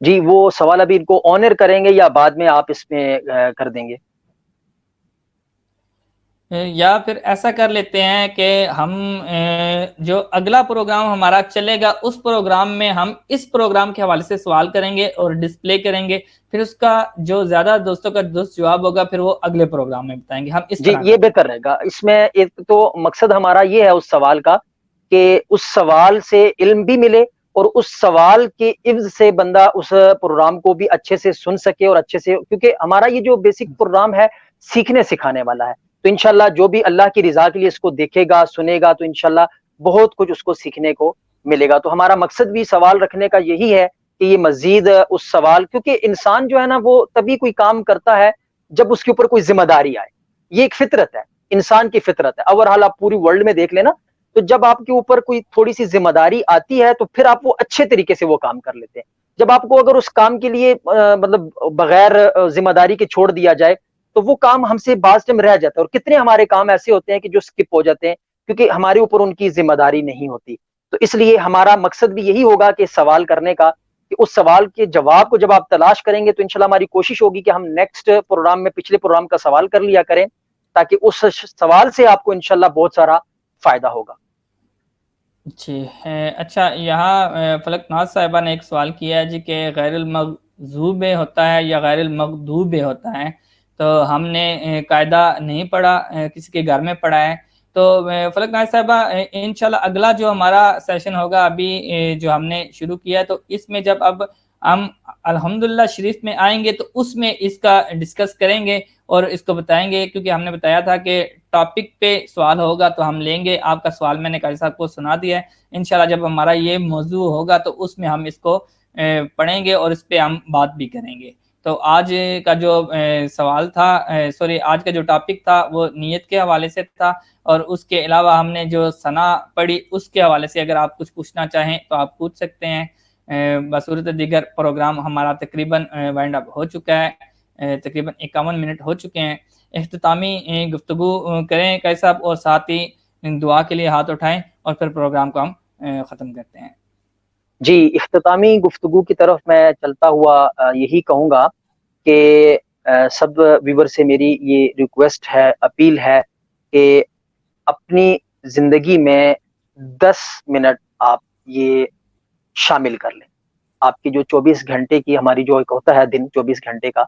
جی وہ سوال ابھی ان کو آنر کریں گے یا بعد میں آپ اس میں کر دیں گے؟ یا پھر ایسا کر لیتے ہیں کہ ہم جو اگلا پروگرام ہمارا چلے گا اس پروگرام میں ہم اس پروگرام کے حوالے سے سوال کریں گے اور ڈسپلے کریں گے، پھر اس کا جو زیادہ دوستوں کا درست جواب ہوگا پھر وہ اگلے پروگرام میں بتائیں گے. ہم اس جی طرح یہ کر بہتر رہے گا. اس میں ایک تو مقصد ہمارا یہ ہے اس سوال کا کہ اس سوال سے علم بھی ملے، اور اس سوال کے عوض سے بندہ اس پروگرام کو بھی اچھے سے سن سکے اور اچھے سے، کیونکہ ہمارا یہ جو بیسک پروگرام ہے سیکھنے سکھانے والا ہے. تو انشاءاللہ جو بھی اللہ کی رضا کے لیے اس کو دیکھے گا سنے گا تو انشاءاللہ بہت کچھ اس کو سیکھنے کو ملے گا. تو ہمارا مقصد بھی سوال رکھنے کا یہی ہے کہ یہ مزید اس سوال، کیونکہ انسان جو ہے نا وہ تبھی کوئی کام کرتا ہے جب اس کے اوپر کوئی ذمہ داری آئے. یہ ایک فطرت ہے، انسان کی فطرت ہے. اوورآل آپ پوری ورلڈ میں دیکھ لینا، تو جب آپ کے اوپر کوئی تھوڑی سی ذمہ داری آتی ہے تو پھر آپ وہ اچھے طریقے سے وہ کام کر لیتے ہیں. جب آپ کو اگر اس کام کے لیے مطلب بغیر ذمہ داری کے چھوڑ دیا جائے تو وہ کام ہم سے بعض ٹائم رہ جاتا ہے، اور کتنے ہمارے کام ایسے ہوتے ہیں کہ جو سکپ ہو جاتے ہیں کیونکہ ہمارے اوپر ان کی ذمہ داری نہیں ہوتی. تو اس لیے ہمارا مقصد بھی یہی ہوگا کہ سوال کرنے کا، کہ اس سوال کے جواب کو جب آپ تلاش کریں گے تو انشاءاللہ ہماری کوشش ہوگی کہ ہم نیکسٹ پروگرام میں پچھلے پروگرام کا سوال کر لیا کریں، تاکہ اس سوال سے آپ کو انشاءاللہ بہت سارا فائدہ ہوگا. جی اچھا، یہاں فلک ناز صاحبہ نے ایک سوال کیا ہے جی کہ غیر المغضوب ہوتا ہے یا غیر المغضوب ہوتا ہے. تو ہم نے قاعدہ نہیں پڑھا، کسی کے گھر میں پڑھا ہے. تو فلک ناز صاحبہ انشاءاللہ اگلا جو ہمارا سیشن ہوگا، ابھی جو ہم نے شروع کیا ہے، تو اس میں جب اب ہم الحمدللہ شریف میں آئیں گے تو اس میں اس کا ڈسکس کریں گے اور اس کو بتائیں گے، کیونکہ ہم نے بتایا تھا کہ ٹاپک پہ سوال ہوگا تو ہم لیں گے. آپ کا سوال میں نے قاری صاحب کو سنا دیا ہے. انشاءاللہ جب ہمارا یہ موضوع ہوگا تو اس میں ہم اس کو پڑھیں گے اور اس پہ ہم بات بھی کریں گے. تو آج کا جو سوال تھا، آج کا جو ٹاپک تھا وہ نیت کے حوالے سے تھا، اور اس کے علاوہ ہم نے جو ثنا پڑھی اس کے حوالے سے اگر آپ کچھ پوچھنا چاہیں تو آپ پوچھ سکتے ہیں. بصورت دیگر پروگرام ہمارا تقریباً وائنڈ اپ ہو چکا ہے، تقریباً 51 منٹ ہو چکے ہیں. اختتامی گفتگو کریں قاری صاحب، اور ساتھ ہی دعا کے لیے ہاتھ اٹھائیں اور پھر پروگرام کو ہم ختم کرتے ہیں. جی اختتامی گفتگو کی طرف میں چلتا ہوا یہی کہوں گا کہ سب ویور سے میری یہ ریکویسٹ ہے، اپیل ہے کہ اپنی زندگی میں 10 منٹ آپ یہ شامل کر لیں. آپ کی جو 24 گھنٹے کی ہماری جو ایک ہوتا ہے دن 24 گھنٹے کا،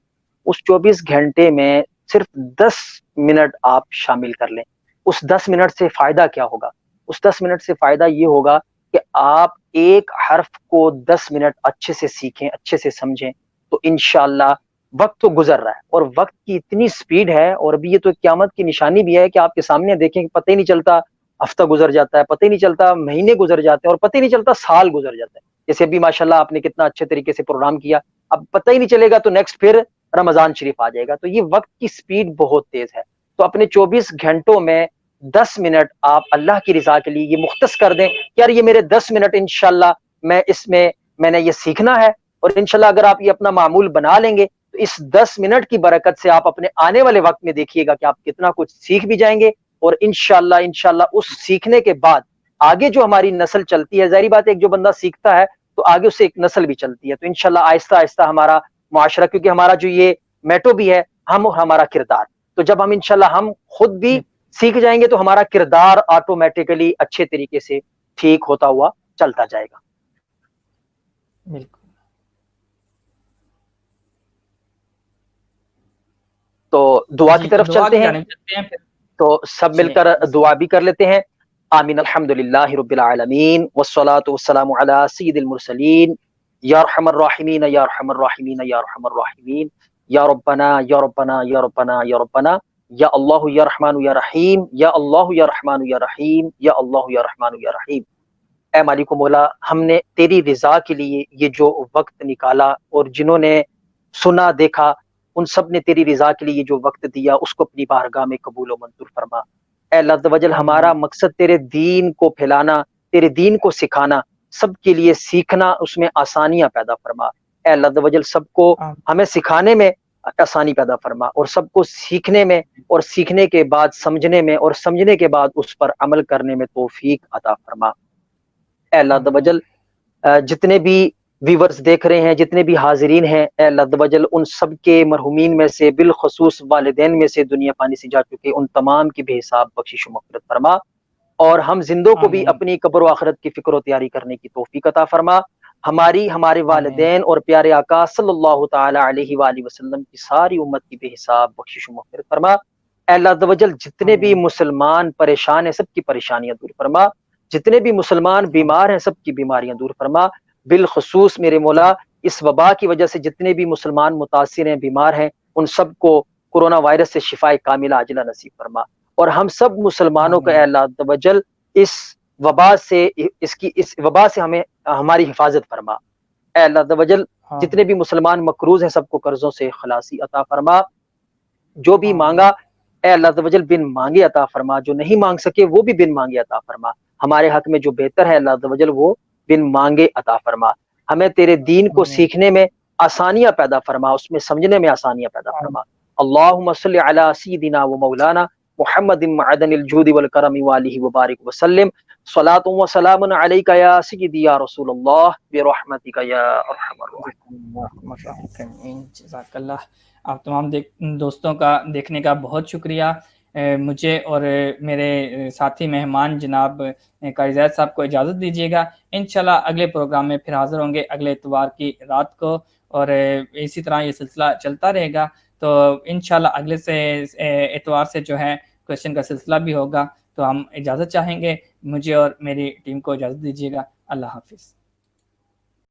اس 24 گھنٹے میں صرف 10 منٹ آپ شامل کر لیں. اس 10 منٹ سے فائدہ کیا ہوگا؟ اس 10 منٹ سے فائدہ یہ ہوگا کہ آپ ایک حرف کو 10 منٹ اچھے سے سیکھیں، اچھے سے سمجھیں، تو انشاءاللہ وقت تو گزر رہا ہے اور وقت کی اتنی سپیڈ ہے، اور ابھی یہ تو قیامت کی نشانی بھی ہے کہ آپ کے سامنے دیکھیں کہ پتہ ہی نہیں چلتا ہفتہ گزر جاتا ہے، پتہ ہی نہیں چلتا مہینے گزر جاتے ہیں، اور پتہ ہی نہیں چلتا سال گزر جاتا ہے. جیسے ابھی ماشاءاللہ آپ نے کتنا اچھے طریقے سے پروگرام کیا، اب پتہ ہی نہیں چلے گا تو نیکسٹ پھر رمضان شریف آ جائے گا. تو یہ وقت کی سپیڈ بہت تیز ہے. تو اپنے 24 گھنٹوں میں 10 منٹ آپ اللہ کی رضا کے لیے یہ مختص کر دیں کہ یار یہ میرے 10 منٹ انشاءاللہ میں نے یہ سیکھنا ہے. اور انشاءاللہ اگر آپ یہ اپنا معمول بنا لیں گے تو اس 10 منٹ کی برکت سے آپ اپنے آنے والے وقت میں دیکھیے گا کہ آپ کتنا کچھ سیکھ بھی جائیں گے. اور انشاءاللہ اس سیکھنے کے بعد آگے جو ہماری نسل چلتی ہے، ظاہری بات ہے ایک جو بندہ سیکھتا ہے تو آگے اس سے ایک نسل بھی چلتی ہے. تو انشاءاللہ آہستہ آہستہ ہمارا معاشرہ، کیونکہ ہمارا جو یہ میٹو بھی ہے ہم اور ہمارا کردار، تو جب ہم انشاءاللہ ہم خود بھی سیکھ جائیں گے تو ہمارا کردار آٹومیٹیکلی اچھے طریقے سے ٹھیک ہوتا ہوا چلتا جائے گا. بالکل. تو دعا کی جی طرف دعا چلتے کی ہیں، جانب چلتے ہیں پھر. تو سب مل چلیں کر بسم دعا بھی کر لیتے ہیں. آمین. الحمدللہ رب العالمین والصلاة والسلام علی سید المرسلین یا ارحم الراحمین یا ارحم الراحمین یا ارحم الراحمین یا ربنا یا ربنا یا ربنا یا ربنا یا اللہ یا رحمان یا رحیم یا اللہ یا رحمان یا رحیم یا اللہ یا رحمان یا رحیم. اے مالک و مولا، ہم نے تیری رضا کے لیے یہ جو وقت نکالا، اور جنہوں نے سنا دیکھا ان سب نے تیری رضا کے لیے جو وقت دیا اس کو اپنی بارگاہ میں قبول و منظور فرما. اے اللہ عز و جل، ہمارا مقصد تیرے دین کو پھیلانا، تیرے دین کو سکھانا، سب کے لیے سیکھنا، اس میں آسانیاں پیدا فرما. اے اللہ عز و جل، سب کو ہمیں سکھانے میں آسانی پیدا فرما، اور سب کو سیکھنے میں، اور سیکھنے کے بعد سمجھنے میں، اور سمجھنے کے بعد اس پر عمل کرنے میں توفیق عطا فرما. اے اللہ عز و جل، جتنے بھی ویورز دیکھ رہے ہیں، جتنے بھی حاضرین ہیں، اے اللہ عز و جل ان سب کے مرحومین میں سے، بالخصوص والدین میں سے دنیا پانی سے جا چکے، ان تمام کی بے حساب بخشش و مغفرت فرما. اور ہم زندوں کو بھی اپنی قبر و آخرت کی فکر و تیاری کرنے کی توفیق عطا فرما. ہمارے والدین اور پیارے آقا صلی اللہ تعالی علیہ وآلہ وسلم کی ساری امت کی بے حساب بخشش و مغفرت فرما. اے اللہ عز و جل، جتنے بھی مسلمان پریشان ہیں سب کی پریشانیاں دور فرما، جتنے بھی مسلمان بیمار ہیں سب کی بیماریاں دور فرما. بالخصوص میرے مولا اس وبا کی وجہ سے جتنے بھی مسلمان متاثر ہیں، بیمار ہیں، ان سب کو کورونا وائرس سے شفائے کاملہ عاجلہ نصیب فرما. اور ہم سب مسلمانوں کو اے اللہ عز و جل اس وبا سے ہمیں ہماری حفاظت فرما. اے اللہ عز و جل، جتنے بھی مسلمان مقروض ہیں سب کو قرضوں سے خلاصی عطا فرما. جو بھی مانگا اے اللہ عز و جل بن مانگے عطا فرما، جو نہیں مانگ سکے وہ بھی بن مانگے عطا فرما. ہمارے حق میں جو بہتر ہے اللہ عز و جل وہ بن مانگے عطا فرما. ہمیں تیرے دین کو سیکھنے میں آسانیاں پیدا فرما، اس میں سمجھنے میں آسانیاں پیدا فرما. اللہم صلی علی سیدنا و مولانا محمد معدن الجود والکرم والہ وبارک وسلم. صلاۃ و سلام علیک یا سیدی یا رسول اللہ برحمتک یا ارحم الراحمین. جزاک اللہ. آپ تمام دوستوں کا دیکھنے کا بہت شکریہ. مجھے اور میرے ساتھی مہمان جناب قاری زید صاحب کو اجازت دیجیے گا. انشاءاللہ اگلے پروگرام میں پھر حاضر ہوں گے اگلے اتوار کی رات کو، اور اسی طرح یہ سلسلہ چلتا رہے گا. تو انشاءاللہ اگلے اتوار سے جو ہے کویشچن کا سلسلہ بھی ہوگا. تو ہم اجازت چاہیں گے، مجھے اور میری ٹیم کو اجازت دیجیے گا. اللہ حافظ.